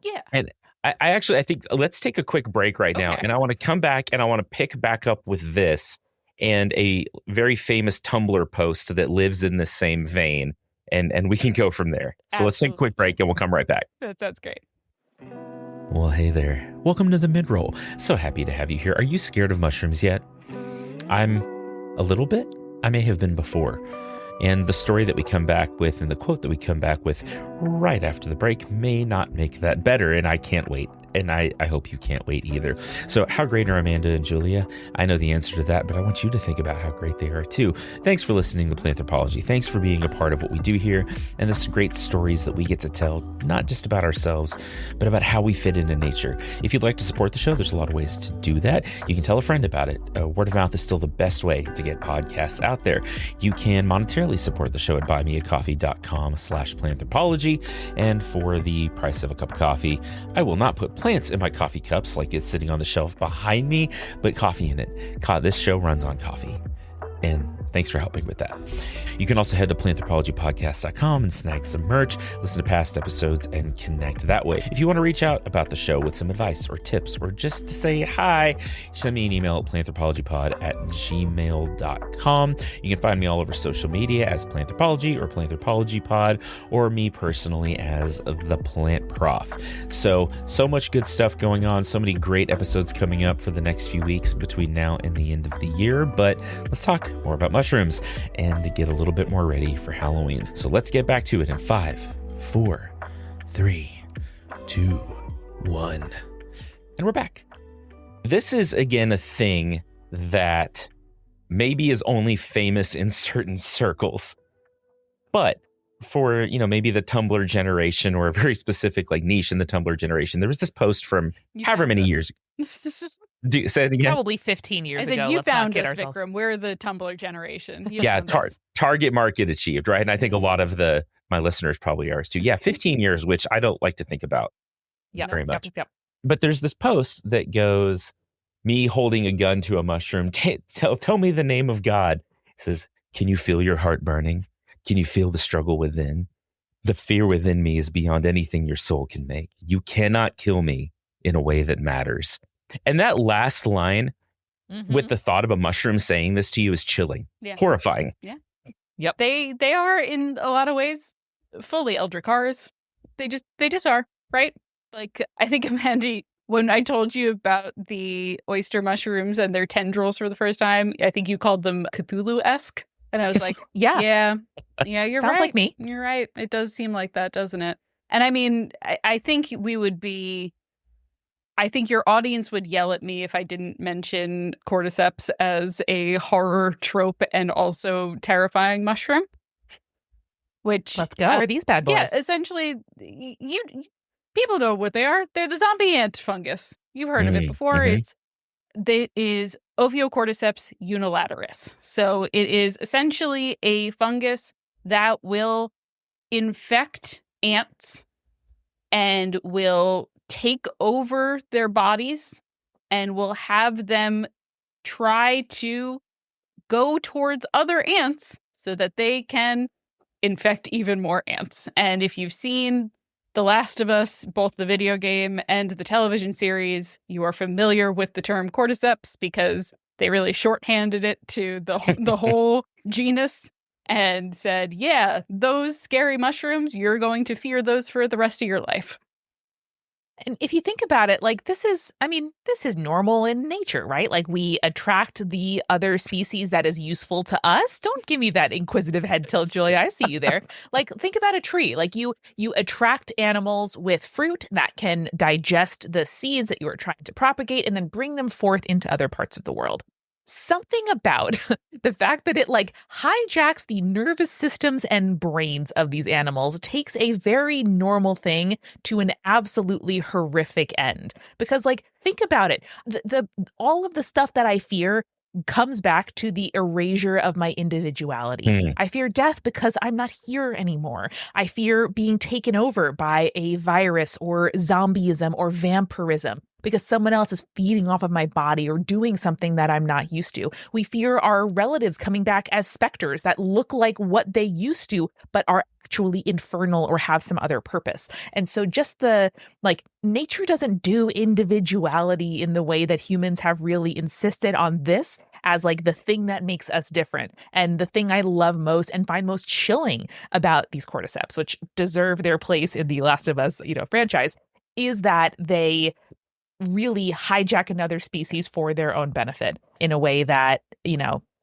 Yeah. And I think let's take a quick break right now. And I want to come back and I want to pick back up with this and a very famous Tumblr post that lives in the same vein. And we can go from there. So Let's take a quick break and we'll come right back. That sounds great. Well, hey there. Welcome to the mid-roll. So happy to have you here. Are you scared of mushrooms yet? I'm a little bit. I may have been before. And the story that we come back with and the quote that we come back with right after the break may not make that better. And I can't wait. And I hope you can't wait either. So how great are Amanda and Julia? I know the answer to that, but I want you to think about how great they are too. Thanks for listening to Planthropology. Thanks for being a part of what we do here and the great stories that we get to tell, not just about ourselves, but about how we fit into nature. If you'd like to support the show, there's a lot of ways to do that. You can tell a friend about it. Word of mouth is still the best way to get podcasts out there. You can monetarily support the show at buymeacoffee.com/planthropology. And for the price of a cup of coffee, I will not put plants in my coffee cups like it's sitting on the shelf behind me, but coffee in it. This show runs on coffee. And thanks for helping with that. You can also head to planthropologypodcast.com and snag some merch, listen to past episodes, and connect that way. If you want to reach out about the show with some advice or tips or just to say hi, send me an email at planthropologypod@gmail.com. You can find me all over social media as Planthropology or PlanthropologyPod, or me personally as The Plant Prof. So much good stuff going on. So many great episodes coming up for the next few weeks between now and the end of the year. But let's talk more about mushrooms mushrooms and to get a little bit more ready for Halloween. So let's get back to it in 5, 4, 3, 2, 1. And we're back. This is, again, a thing that maybe is only famous in certain circles. But for, maybe the Tumblr generation or a very specific niche in the Tumblr generation, there was this post from however many years. Say it again. Probably 15 years ago. You found us, Vikram. We're the Tumblr generation. Target market achieved, right? And I think a lot of my listeners probably are too. Yeah, 15 years, which I don't like to think about very much. Yep. But there's this post that goes, me holding a gun to a mushroom, tell me the name of God. It says, can you feel your heart burning? Can you feel the struggle within? The fear within me is beyond anything your soul can make. You cannot kill me in a way that matters. And that last line with the thought of a mushroom saying this to you is chilling, horrifying. Yeah. Yep. They are in a lot of ways fully Eldricars. They just are, right? I think, Mandy, when I told you about the oyster mushrooms and their tendrils for the first time, I think you called them Cthulhu-esque. And I was like, yeah, you're Sounds right. like me. You're right. It does seem like that, doesn't it? And I mean, I think I think your audience would yell at me if I didn't mention cordyceps as a horror trope and also terrifying mushroom. Which, let's go. What are these bad boys? Yeah, essentially, people know what they are. They're the zombie ant fungus. You've heard of it before. It is Ophiocordyceps unilaterus. So it is essentially a fungus that will infect ants and will take over their bodies and will have them try to go towards other ants so that they can infect even more ants. And if you've seen The Last of Us, both the video game and the television series, you are familiar with the term cordyceps because they really shorthanded it to the whole genus and said, yeah, those scary mushrooms, you're going to fear those for the rest of your life. And if you think about it, this is normal in nature, right? We attract the other species that is useful to us. Don't give me that inquisitive head tilt, Julia. I see you there. Think about a tree. You attract animals with fruit that can digest the seeds that you are trying to propagate and then bring them forth into other parts of the world. Something about the fact that it hijacks the nervous systems and brains of these animals takes a very normal thing to an absolutely horrific end. Because think about it. The all of the stuff that I fear comes back to the erasure of my individuality. I fear death because I'm not here anymore. I fear being taken over by a virus or zombieism or vampirism because someone else is feeding off of my body or doing something that I'm not used to. We fear our relatives coming back as specters that look like what they used to, but are actually infernal or have some other purpose. And so just nature doesn't do individuality in the way that humans have really insisted on this as the thing that makes us different. And the thing I love most and find most chilling about these cordyceps, which deserve their place in the Last of Us, franchise, is that they really hijack another species for their own benefit in a way that,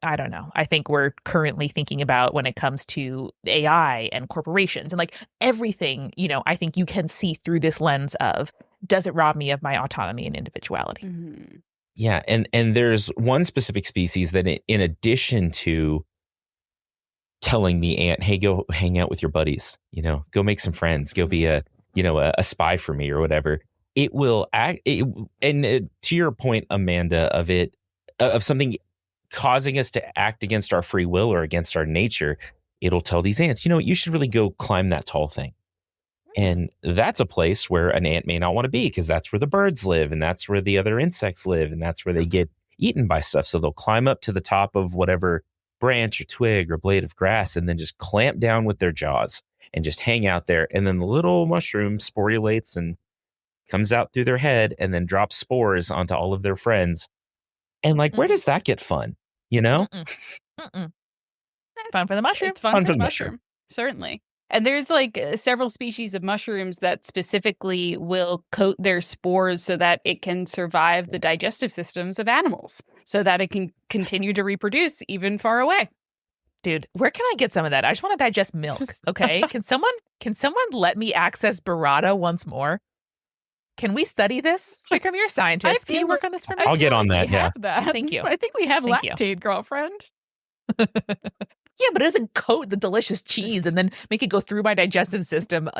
I don't know. I think we're currently thinking about when it comes to AI and corporations and everything, I think you can see through this lens of, does it rob me of my autonomy and individuality? Mm-hmm. Yeah. And there's one specific species that in addition to telling the ant, hey, go hang out with your buddies, go make some friends, go be a spy for me or whatever. It will act. To your point, Amanda, of something causing us to act against our free will or against our nature, it'll tell these ants, you should really go climb that tall thing. And that's a place where an ant may not want to be because that's where the birds live and that's where the other insects live and that's where they get eaten by stuff. So they'll climb up to the top of whatever branch or twig or blade of grass and then just clamp down with their jaws and just hang out there. And then the little mushroom sporulates and comes out through their head and then drops spores onto all of their friends. And where does that get fun? Fun for the mushroom. It's fun for the mushroom. Certainly. And there's several species of mushrooms that specifically will coat their spores so that it can survive the digestive systems of animals so that it can continue to reproduce even far away. Dude, where can I get some of that? I just want to digest milk. Okay. Can someone let me access burrata once more? Can we study this? Vikram, you're a scientist. Can you work on this for me? I'll get on that. Yeah. Thank you. I think we have lactate, girlfriend. Yeah, but it doesn't coat the delicious cheese and then make it go through my digestive system,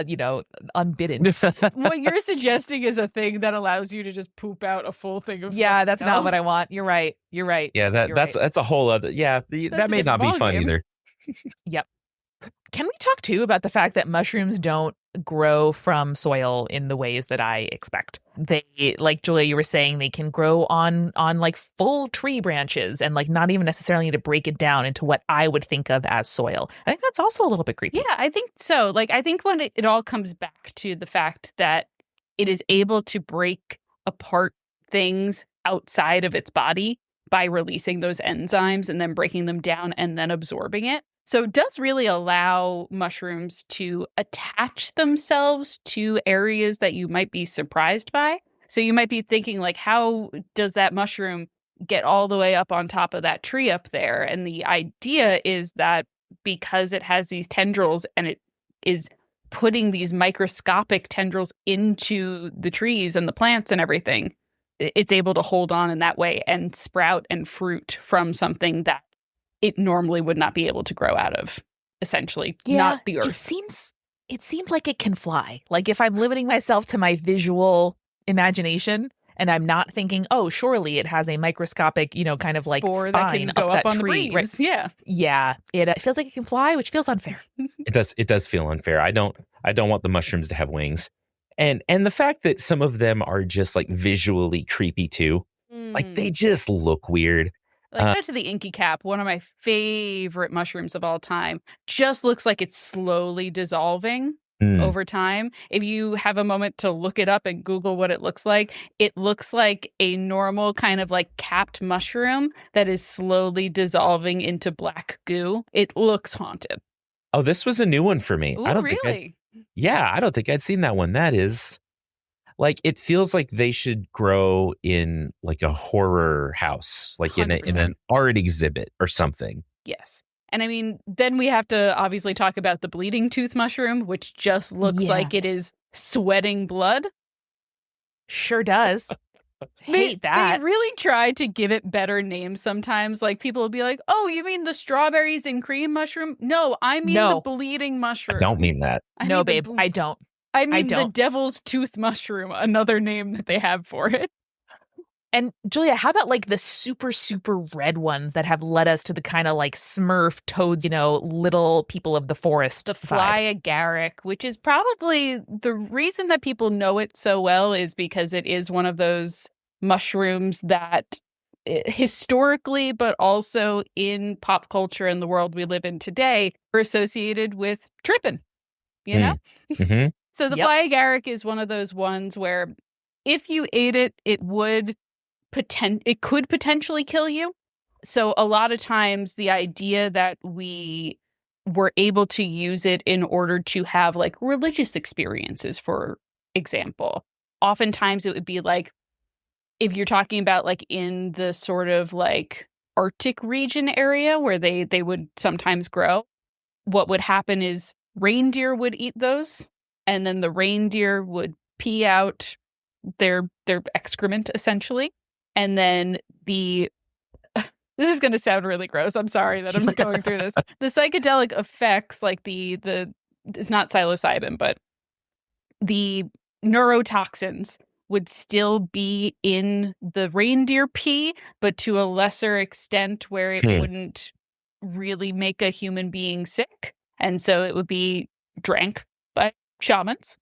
unbidden. What you're suggesting is a thing that allows you to just poop out a full thing of Yeah, that's not what I want. You're right. Yeah, that's a whole other. Yeah, that may not be fun either. Yep. Can we talk too about the fact that mushrooms don't grow from soil in the ways that I expect? They, like Julia, you were saying, they can grow on like full tree branches and like not even necessarily need to break it down into what I would think of as soil. I think that's also a little bit creepy. Yeah, I think so. Like, I think when it all comes back to the fact that it is able to break apart things outside of its body by releasing those enzymes and then breaking them down and then absorbing it. So it does really allow mushrooms to attach themselves to areas that you might be surprised by. So you might be thinking, like, how does that mushroom get all the way up on top of that tree up there? And the idea is that because it has these tendrils and it is putting these microscopic tendrils into the trees and the plants and everything, it's able to hold on in that way and sprout and fruit from something that it normally would not be able to grow out of, essentially, not the earth. It seems like it can fly. Like if I'm limiting myself to my visual imagination and I'm not thinking, oh, surely it has a microscopic, kind of like spore spine that can go up on the tree. breeze. Right? Yeah. Yeah. It feels like it can fly, which feels unfair. It does feel unfair. I don't want the mushrooms to have wings. And the fact that some of them are just like visually creepy too. Like they just look weird. Like to the inky cap, one of my favorite mushrooms of all time, just looks like it's slowly dissolving over time. If you have a moment to look it up and Google what it looks like a normal kind of like capped mushroom that is slowly dissolving into black goo. It looks haunted. Oh, this was a new one for me. Ooh, I don't really? I don't think I'd seen that one. That is like, it feels like they should grow in like a horror house, like 100%. in an art exhibit or something. Yes. And I mean, then we have to obviously talk about the bleeding tooth mushroom, which just looks like it is sweating blood. Sure does. Hate that. They really try to give it better names sometimes. Like people will be like, oh, you mean the strawberries and cream mushroom? No, I mean the bleeding mushroom. I don't mean that. No, babe, I don't. I mean the devil's tooth mushroom, another name that they have for it. And Julia, how about like the super, super red ones that have led us to the kind of like Smurf toads, little people of the forest? The fly agaric, which is probably the reason that people know it so well is because it is one of those mushrooms that historically, but also in pop culture and the world we live in today, are associated with tripping, Mm-hmm. So the fly agaric is one of those ones where if you ate it, it could potentially kill you. So a lot of times the idea that we were able to use it in order to have like religious experiences, for example, oftentimes it would be like, if you're talking about like in the sort of like Arctic region area where they would sometimes grow, what would happen is reindeer would eat those, and then the reindeer would pee out their excrement essentially. And then this is going to sound really gross. I'm sorry that I'm going through this. The psychedelic effects, like it's not psilocybin, but the neurotoxins would still be in the reindeer pee, but to a lesser extent where it wouldn't really make a human being sick. And so it would be drank by shamans.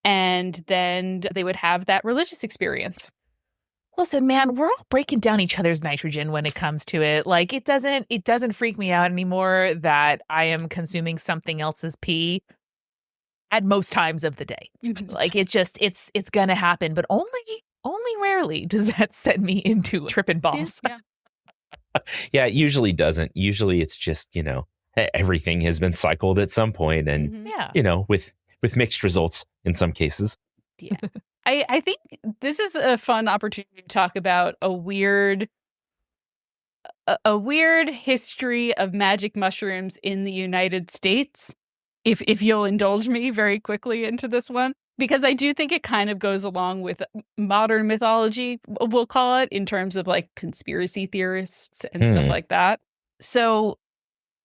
And then they would have that religious experience. Listen, man, we're all breaking down each other's nitrogen when it comes to it. Like it doesn't freak me out anymore that I am consuming something else's pee at most times of the day. Like it's gonna happen, but only rarely does that set me into tripping balls. Yeah. Yeah, it usually doesn't. Usually it's just, everything has been cycled at some point and, with mixed results in some cases. Yeah. I think this is a fun opportunity to talk about a weird a weird history of magic mushrooms in the United States, if you'll indulge me very quickly into this one, because I do think it kind of goes along with modern mythology, we'll call it, in terms of like conspiracy theorists and stuff like that. So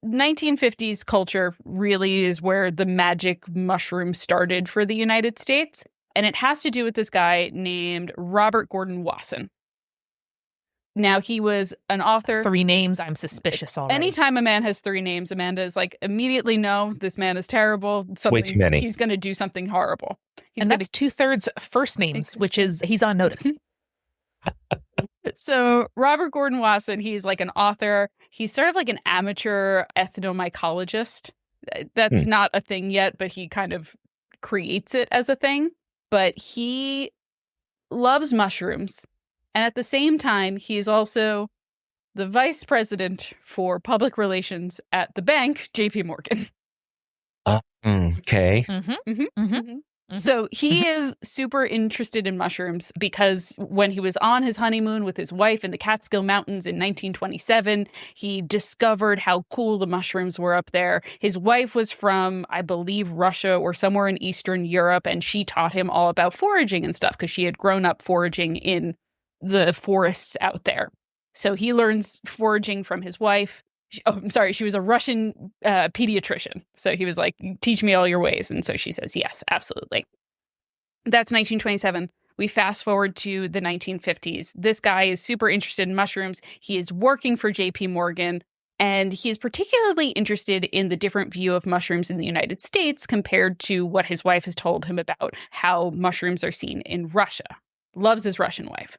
1950s culture really is where the magic mushroom started for the United States. And it has to do with this guy named Robert Gordon Wasson. Now, he was an author. 3 names, I'm suspicious already. Anytime a man has 3 names, Amanda is like, immediately, no, this man is terrible. It's way too many. He's going to do something horrible. And that's 2/3 first names, which is, he's on notice. So Robert Gordon Wasson, he's like an author. He's sort of like an amateur ethnomycologist. That's not a thing yet, but he kind of creates it as a thing. But he loves mushrooms. And at the same time, he's also the vice president for public relations at the bank, JP Morgan. Okay. So he is super interested in mushrooms because when he was on his honeymoon with his wife in the Catskill Mountains in 1927, he discovered how cool the mushrooms were up there. His wife was from, I believe, Russia or somewhere in Eastern Europe, and she taught him all about foraging and stuff because she had grown up foraging in the forests out there. So he learns foraging from his wife. She was a Russian pediatrician. So he was like, teach me all your ways. And so she says, yes, absolutely. That's 1927. We fast forward to the 1950s. This guy is super interested in mushrooms. He is working for JP Morgan, and he is particularly interested in the different view of mushrooms in the United States compared to what his wife has told him about how mushrooms are seen in Russia. Loves his Russian wife.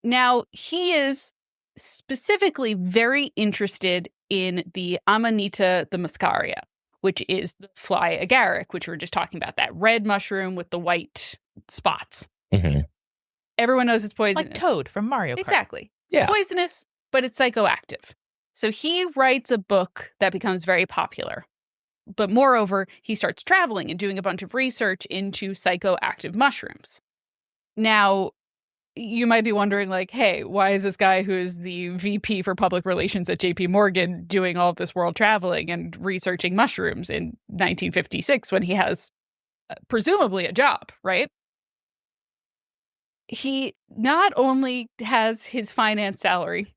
Now, he is specifically very interested in the Amanita the muscaria, which is the fly agaric, which we were just talking about, that red mushroom with the white spots. Everyone knows it's poisonous. Like Toad from Mario Kart. Exactly. Yeah. It's poisonous, but it's psychoactive. So he writes a book that becomes very popular. But moreover, he starts traveling and doing a bunch of research into psychoactive mushrooms. Now, you might be wondering, like, hey, why is this guy who is the VP for public relations at JP Morgan doing all of this world traveling and researching mushrooms in 1956 when he has presumably a job, right? He not only has his finance salary,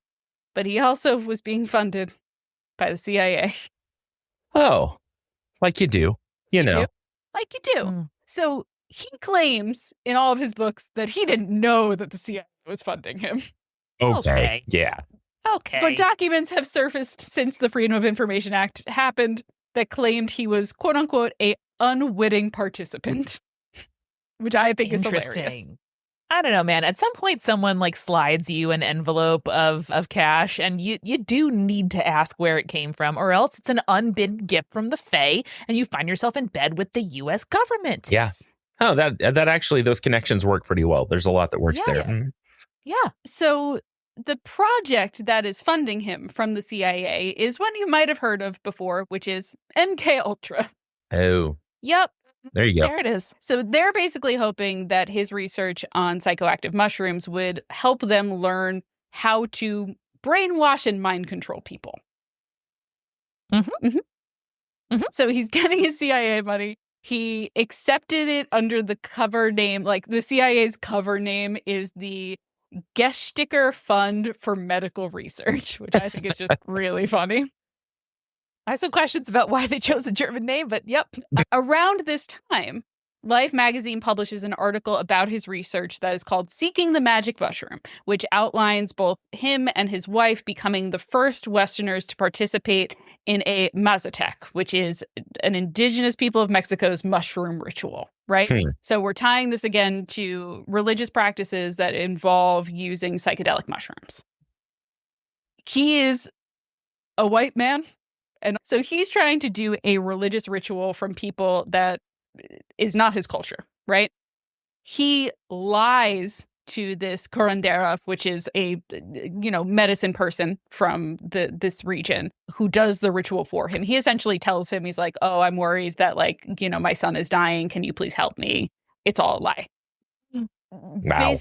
but he also was being funded by the CIA. Oh, like you do, you know. Like you do. So he claims in all of his books that he didn't know that the CIA was funding him. Okay. Yeah. Okay. But documents have surfaced since the Freedom of Information Act happened that claimed he was, quote unquote, a unwitting participant, which I think is hilarious. I don't know, man. At some point, someone like slides you an envelope of cash, and you do need to ask where it came from, or else it's an unbidden gift from the Fae, and you find yourself in bed with the U.S. government. Yeah. Oh, that actually, those connections work pretty well. There's a lot that works there. Yeah. So the project that is funding him from the CIA is one you might have heard of before, which is MK Ultra. Oh. Yep. There you go. There it is. So they're basically hoping that his research on psychoactive mushrooms would help them learn how to brainwash and mind control people. So he's getting his CIA money. He accepted it under the cover name, like the CIA's cover name is the Gesticker Fund for Medical Research, which I think is just really funny. I have some questions about why they chose a German name, but yep. Around this time, Life magazine publishes an article about his research that is called Seeking the Magic Mushroom, which outlines both him and his wife becoming the first Westerners to participate in a Mazatec, which is an indigenous people of Mexico's mushroom ritual, right? So we're tying this again to religious practices that involve using psychedelic mushrooms. He is a white man, and so he's trying to do a religious ritual from people that is not his culture, right? He lies to this curandera, which is a, medicine person from this region who does the ritual for him. He essentially tells him, he's like, oh, I'm worried that my son is dying. Can you please help me? It's all a lie. Wow.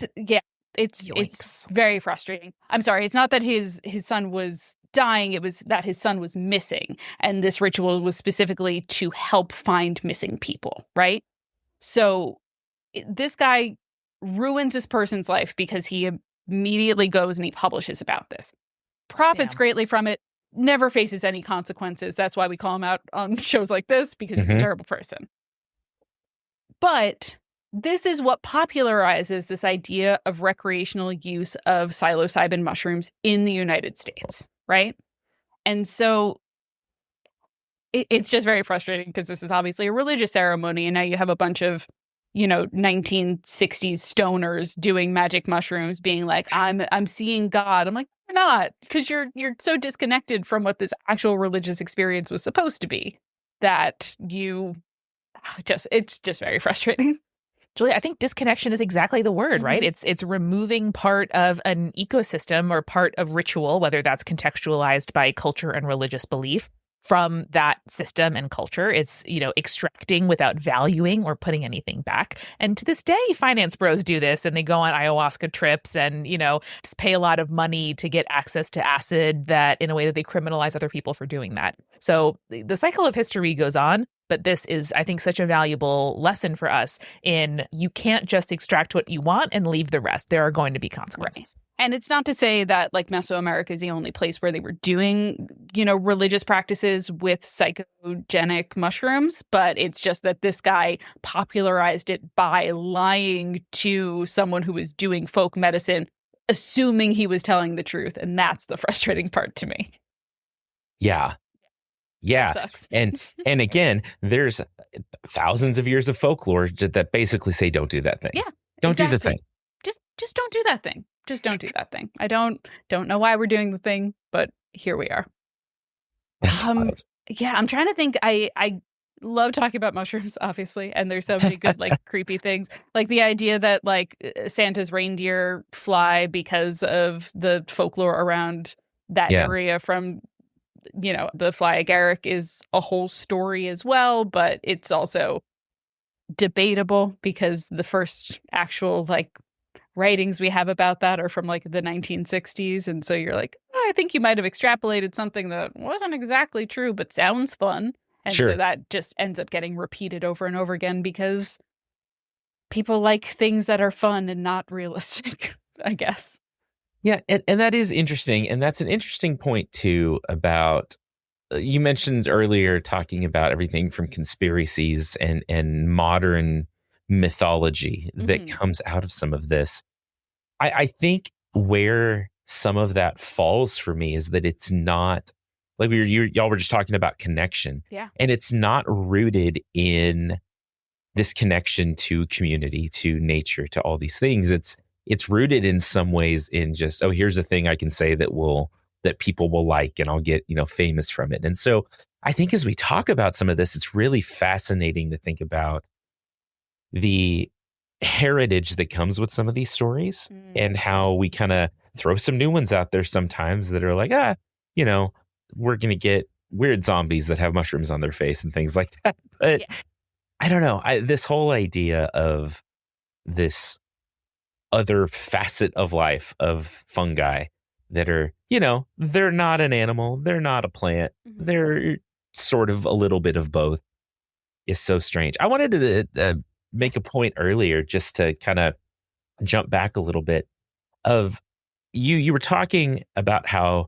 It's very frustrating. I'm sorry. It's not that his son was dying. It was that his son was missing. And this ritual was specifically to help find missing people, right? So this guy ruins this person's life because he immediately goes and he publishes about this. Profits greatly from it, never faces any consequences. That's why we call him out on shows like this, because he's a terrible person. But this is what popularizes this idea of recreational use of psilocybin mushrooms in the United States, right? And so it's just very frustrating because this is obviously a religious ceremony, and now you have a bunch of 1960s stoners doing magic mushrooms being like, I'm seeing God. I'm like, you're not, because you're so disconnected from what this actual religious experience was supposed to be that it's just very frustrating. Julia, I think disconnection is exactly the word, right? It's removing part of an ecosystem or part of ritual, whether that's contextualized by culture and religious belief, from that system and culture. It's, extracting without valuing or putting anything back. And to this day, finance bros do this, and they go on ayahuasca trips and, just pay a lot of money to get access to acid that in a way that they criminalize other people for doing that. So the cycle of history goes on. But this is, I think, such a valuable lesson for us in you can't just extract what you want and leave the rest. There are going to be consequences. Right. And it's not to say that like Mesoamerica is the only place where they were doing, religious practices with psychogenic mushrooms, but it's just that this guy popularized it by lying to someone who was doing folk medicine, assuming he was telling the truth. And that's the frustrating part to me. Yeah. Yeah. And again, there's thousands of years of folklore that basically say don't do that thing. Yeah. Don't do the thing. Just don't do that thing. Just don't do that thing. I don't know why we're doing the thing, but here we are. That's wild. Yeah, I'm trying to think. I love talking about mushrooms, obviously, and there's so many good like creepy things. Like the idea that like Santa's reindeer fly because of the folklore around that area from the fly agaric is a whole story as well, but it's also debatable because the first actual like writings we have about that are from like the 1960s. And so you're like, I think you might have extrapolated something that wasn't exactly true, but sounds fun. And so that just ends up getting repeated over and over again because people like things that are fun and not realistic, I guess. Yeah, and that is interesting. And that's an interesting point, too, about you mentioned earlier talking about everything from conspiracies and modern mythology that comes out of some of this. I think where some of that falls for me is that it's not like y'all were just talking about connection. Yeah. And it's not rooted in this connection to community, to nature, to all these things. It's rooted in some ways in just, here's a thing I can say that people will like and I'll get, famous from it. And so I think as we talk about some of this, it's really fascinating to think about the heritage that comes with some of these stories and how we kind of throw some new ones out there sometimes that are like, we're going to get weird zombies that have mushrooms on their face and things like that. But I don't know. This whole idea of this other facet of life of fungi that are, they're not an animal, they're not a plant, they're sort of a little bit of both, is so strange. I wanted to make a point earlier just to kind of jump back a little bit of you were talking about how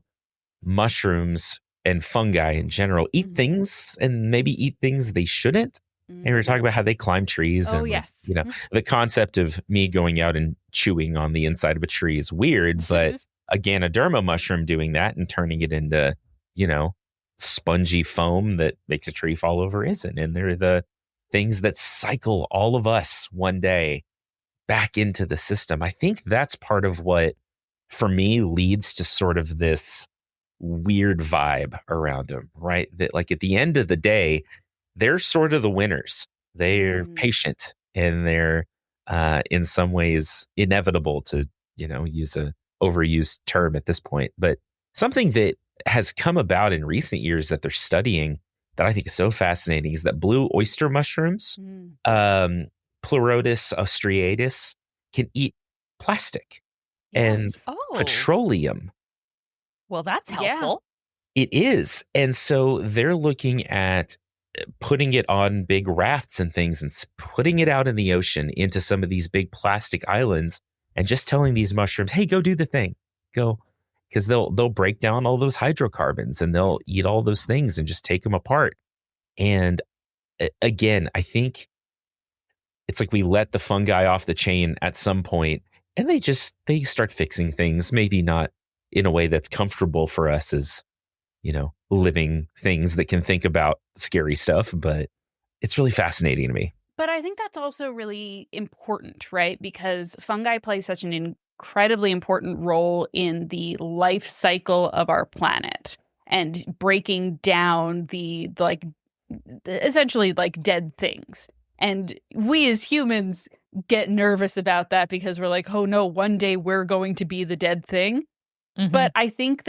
mushrooms and fungi in general eat things and maybe eat things they shouldn't. And we were talking about how they climb trees. Oh, and, yes. The concept of me going out and chewing on the inside of a tree is weird, but a Ganoderma mushroom doing that and turning it into, spongy foam that makes a tree fall over isn't. And they're the things that cycle all of us one day back into the system. I think that's part of what, for me, leads to sort of this weird vibe around them, right? That like at the end of the day, they're sort of the winners. They're patient and they're in some ways inevitable, to, use a overused term at this point. But something that has come about in recent years that they're studying that I think is so fascinating is that blue oyster mushrooms, Pleurotus austriatus, can eat plastic. and Yes. Oh, petroleum. well, that's Yeah. helpful. It is. And so they're looking at putting it on big rafts and things and putting it out in the ocean into some of these big plastic islands and just telling these mushrooms, hey, go do the thing. Go. Because they'll break down all those hydrocarbons and they'll eat all those things and just take them apart. And again, I think it's like we let the fungi off the chain at some point and they start fixing things, maybe not in a way that's comfortable for us as, living things that can think about scary stuff, but it's really fascinating to me. But I think that's also really important, right? Because fungi play such an incredibly important role in the life cycle of our planet and breaking down essentially like dead things. And we as humans get nervous about that because we're like, oh no, one day we're going to be the dead thing. Mhm. But I think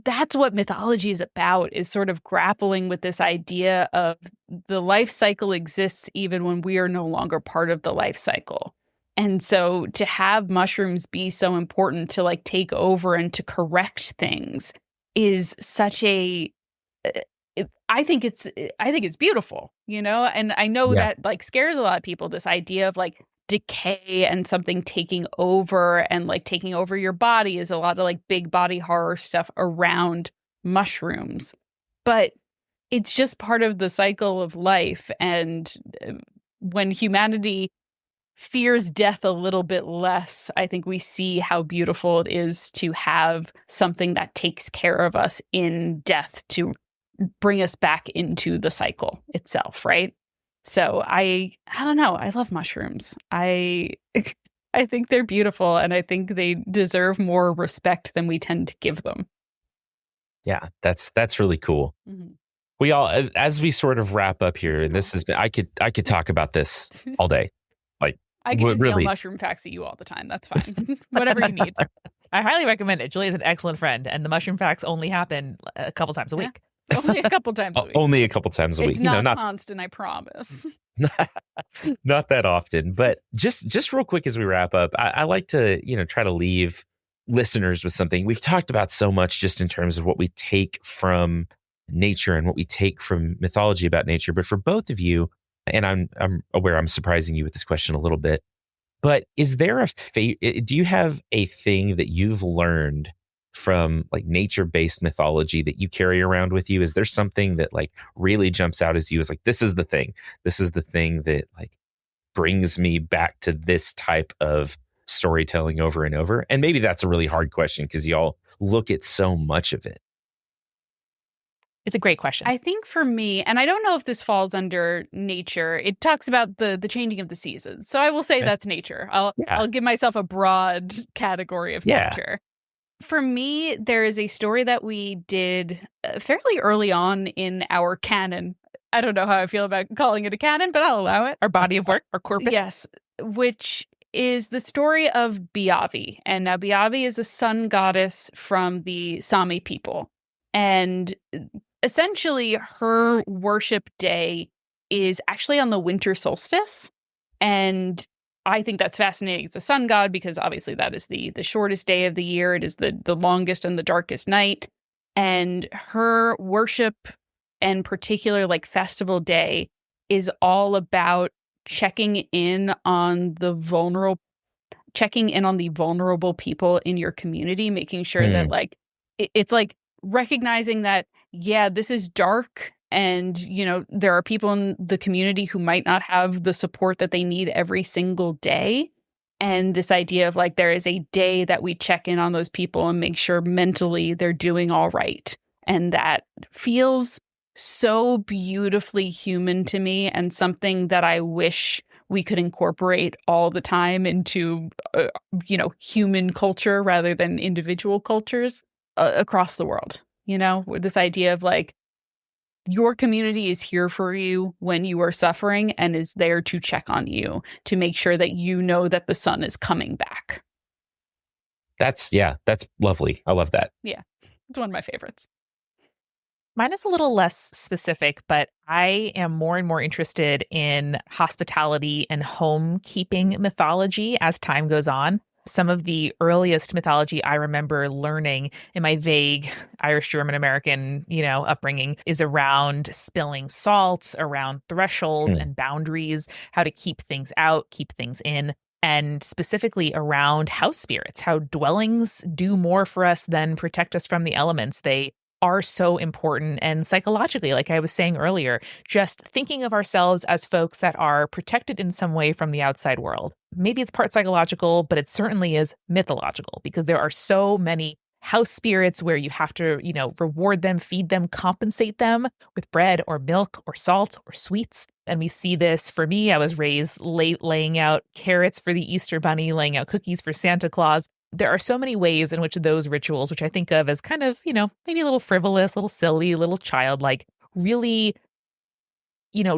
that's what mythology is about, is sort of grappling with this idea of the life cycle exists even when we are no longer part of the life cycle. And so to have mushrooms be so important to like take over and to correct things is such I think it's beautiful, and I know that like scares a lot of people, this idea of like decay and something taking over and like taking over your body is a lot of like big body horror stuff around mushrooms. But it's just part of the cycle of life. And when humanity fears death a little bit less, I think we see how beautiful it is to have something that takes care of us in death to bring us back into the cycle itself, right? So I don't know. I love mushrooms. I think they're beautiful, and I think they deserve more respect than we tend to give them. Yeah, that's really cool. Mm-hmm. We all, as we sort of wrap up here, and this has been, I could talk about this all day. Like, I could just yell really, mushroom facts at you all the time. That's fine. Whatever you need. I highly recommend it. Julia's an excellent friend, and the mushroom facts only happen a couple times a week. Only a couple times a week. Only a couple times a week. It's not constant, I promise. Not that often, but just real quick as we wrap up, I like to, try to leave listeners with something. We've talked about so much just in terms of what we take from nature and what we take from mythology about nature. But for both of you, and I'm aware I'm surprising you with this question a little bit, but is there do you have a thing that you've learned from like nature-based mythology that you carry around with you? Is there something that like really jumps out as you as like, this is the thing that like brings me back to this type of storytelling over and over? And maybe that's a really hard question because y'all look at so much of it. It's a great question. I think for me, and I don't know if this falls under nature, it talks about the changing of the seasons. So I will say that's nature. I'll give myself a broad category of nature. For me, there is a story that we did fairly early on in our canon. I don't know how I feel about calling it a canon, but I'll allow it. Our body of work, our corpus. Yes, which is the story of Biavi. And now Biavi is a sun goddess from the Sami people. And essentially, her worship day is actually on the winter solstice. And I think that's fascinating. It's a sun god because obviously that is the shortest day of the year. It is the longest and the darkest night. And her worship and particular like festival day is all about checking in on the vulnerable people in your community, making sure that like it's like recognizing that, yeah, this is dark. And, there are people in the community who might not have the support that they need every single day. And this idea of like, there is a day that we check in on those people and make sure mentally they're doing all right. And that feels so beautifully human to me, and something that I wish we could incorporate all the time into, human culture rather than individual cultures across the world. With this idea of like, your community is here for you when you are suffering and is there to check on you, to make sure that you know that the sun is coming back. That's lovely. I love that. Yeah, it's one of my favorites. Mine is a little less specific, but I am more and more interested in hospitality and homekeeping mythology as time goes on. Some of the earliest mythology I remember learning in my vague Irish, German, American, upbringing is around spilling salt, around thresholds and boundaries, how to keep things out, keep things in, and specifically around house spirits, how dwellings do more for us than protect us from the elements. They are so important. And psychologically, like I was saying earlier, just thinking of ourselves as folks that are protected in some way from the outside world. Maybe it's part psychological, but it certainly is mythological because there are so many house spirits where you have to, reward them, feed them, compensate them with bread or milk or salt or sweets. And we see this for me. I was raised late laying out carrots for the Easter bunny, laying out cookies for Santa Claus. There are so many ways in which those rituals, which I think of as kind of, maybe a little frivolous, a little silly, a little childlike, really,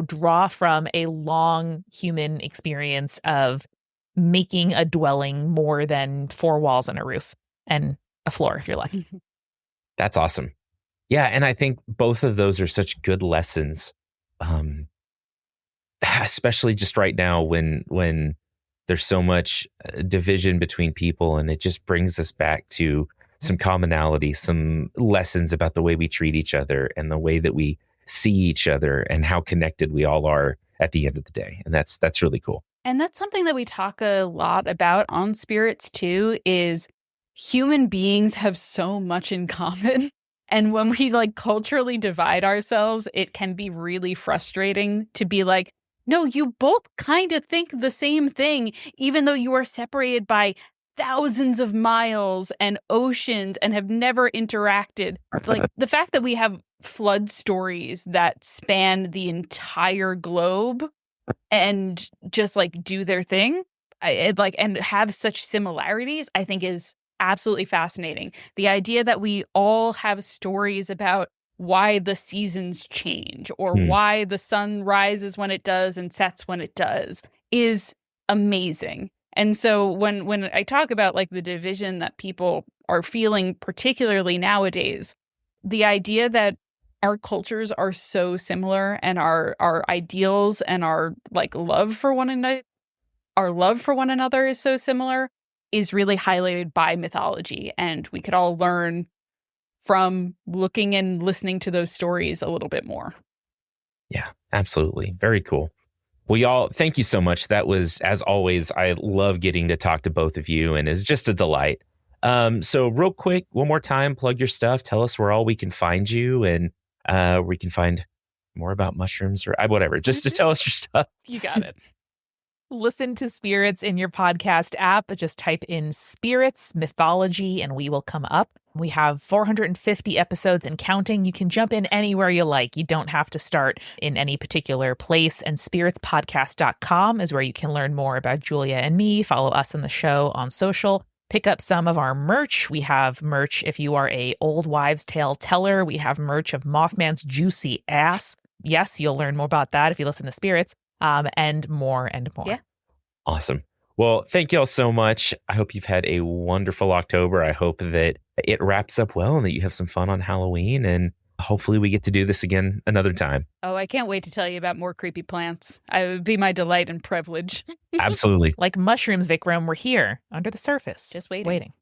draw from a long human experience of making a dwelling more than four walls and a roof and a floor, if you're lucky. That's awesome. Yeah, and I think both of those are such good lessons, especially just right now when there's so much division between people, and it just brings us back to some commonality, some lessons about the way we treat each other and the way that we see each other and how connected we all are at the end of the day. And that's really cool. And that's something that we talk a lot about on Spirits too, is human beings have so much in common. And when we culturally divide ourselves, it can be really frustrating to be like, no, you both kind of think the same thing, even though you are separated by thousands of miles and oceans and have never interacted. The fact that we have flood stories that span the entire globe and just do their thing, and have such similarities, I think is absolutely fascinating. The idea that we all have stories about why the seasons change or why the sun rises when it does and sets when it does is amazing. And so when I talk about the division that people are feeling, particularly nowadays, the idea that our cultures are so similar and our ideals and our love for one another is so similar is really highlighted by mythology, and we could all learn from looking and listening to those stories a little bit more. Yeah, absolutely. Very cool. Well, y'all, thank you so much. That was, as always, I love getting to talk to both of you, and it's just a delight. So real quick, one more time, plug your stuff. Tell us where all we can find you and where we can find more about mushrooms or whatever. Just to tell us your stuff. You got it. Listen to Spirits in your podcast app. Just type in Spirits Mythology and we will come up. We have 450 episodes and counting. You can jump in anywhere you like. You don't have to start in any particular place. And spiritspodcast.com is where you can learn more about Julia and me. Follow us on the show on social. Pick up some of our merch. We have merch if you are a old wives' tale teller. We have merch of Mothman's juicy ass. Yes, you'll learn more about that if you listen to Spirits. And more and more. Yeah. Awesome. Well, thank y'all so much. I hope you've had a wonderful October. I hope that it wraps up well and that you have some fun on Halloween, and hopefully we get to do this again another time. Oh, I can't wait to tell you about more creepy plants. It would be my delight and privilege. Absolutely. Like mushrooms, Vikram, we're here under the surface. Just waiting.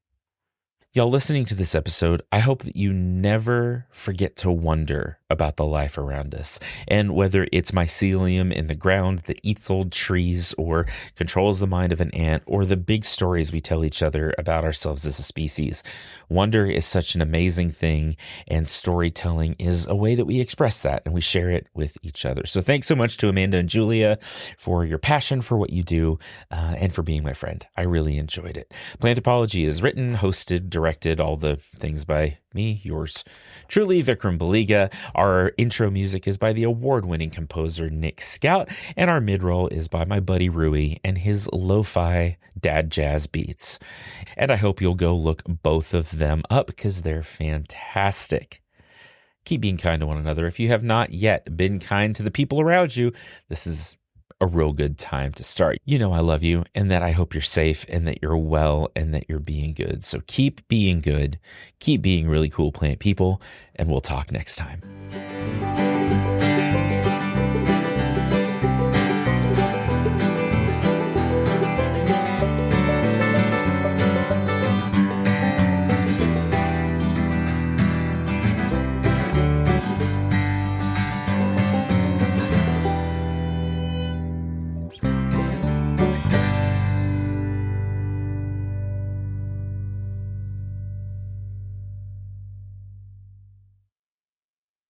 Y'all listening to this episode, I hope that you never forget to wonder about the life around us. And whether it's mycelium in the ground that eats old trees or controls the mind of an ant, or the big stories we tell each other about ourselves as a species, wonder is such an amazing thing, and storytelling is a way that we express that and we share it with each other. So thanks so much to Amanda and Julia for your passion for what you do and for being my friend. I really enjoyed it. Planthropology is written, hosted, directed, all the things by me, yours truly, Vikram Baliga. Our intro music is by the award-winning composer Nick Scout, and our mid-roll is by my buddy Rui and his lo-fi dad jazz beats. And I hope you'll go look both of them up because they're fantastic. Keep being kind to one another. If you have not yet been kind to the people around you, this is a real good time to start. You know I love you, and that I hope you're safe, and that you're well, and that you're being good. So keep being good, keep being really cool plant people, and we'll talk next time.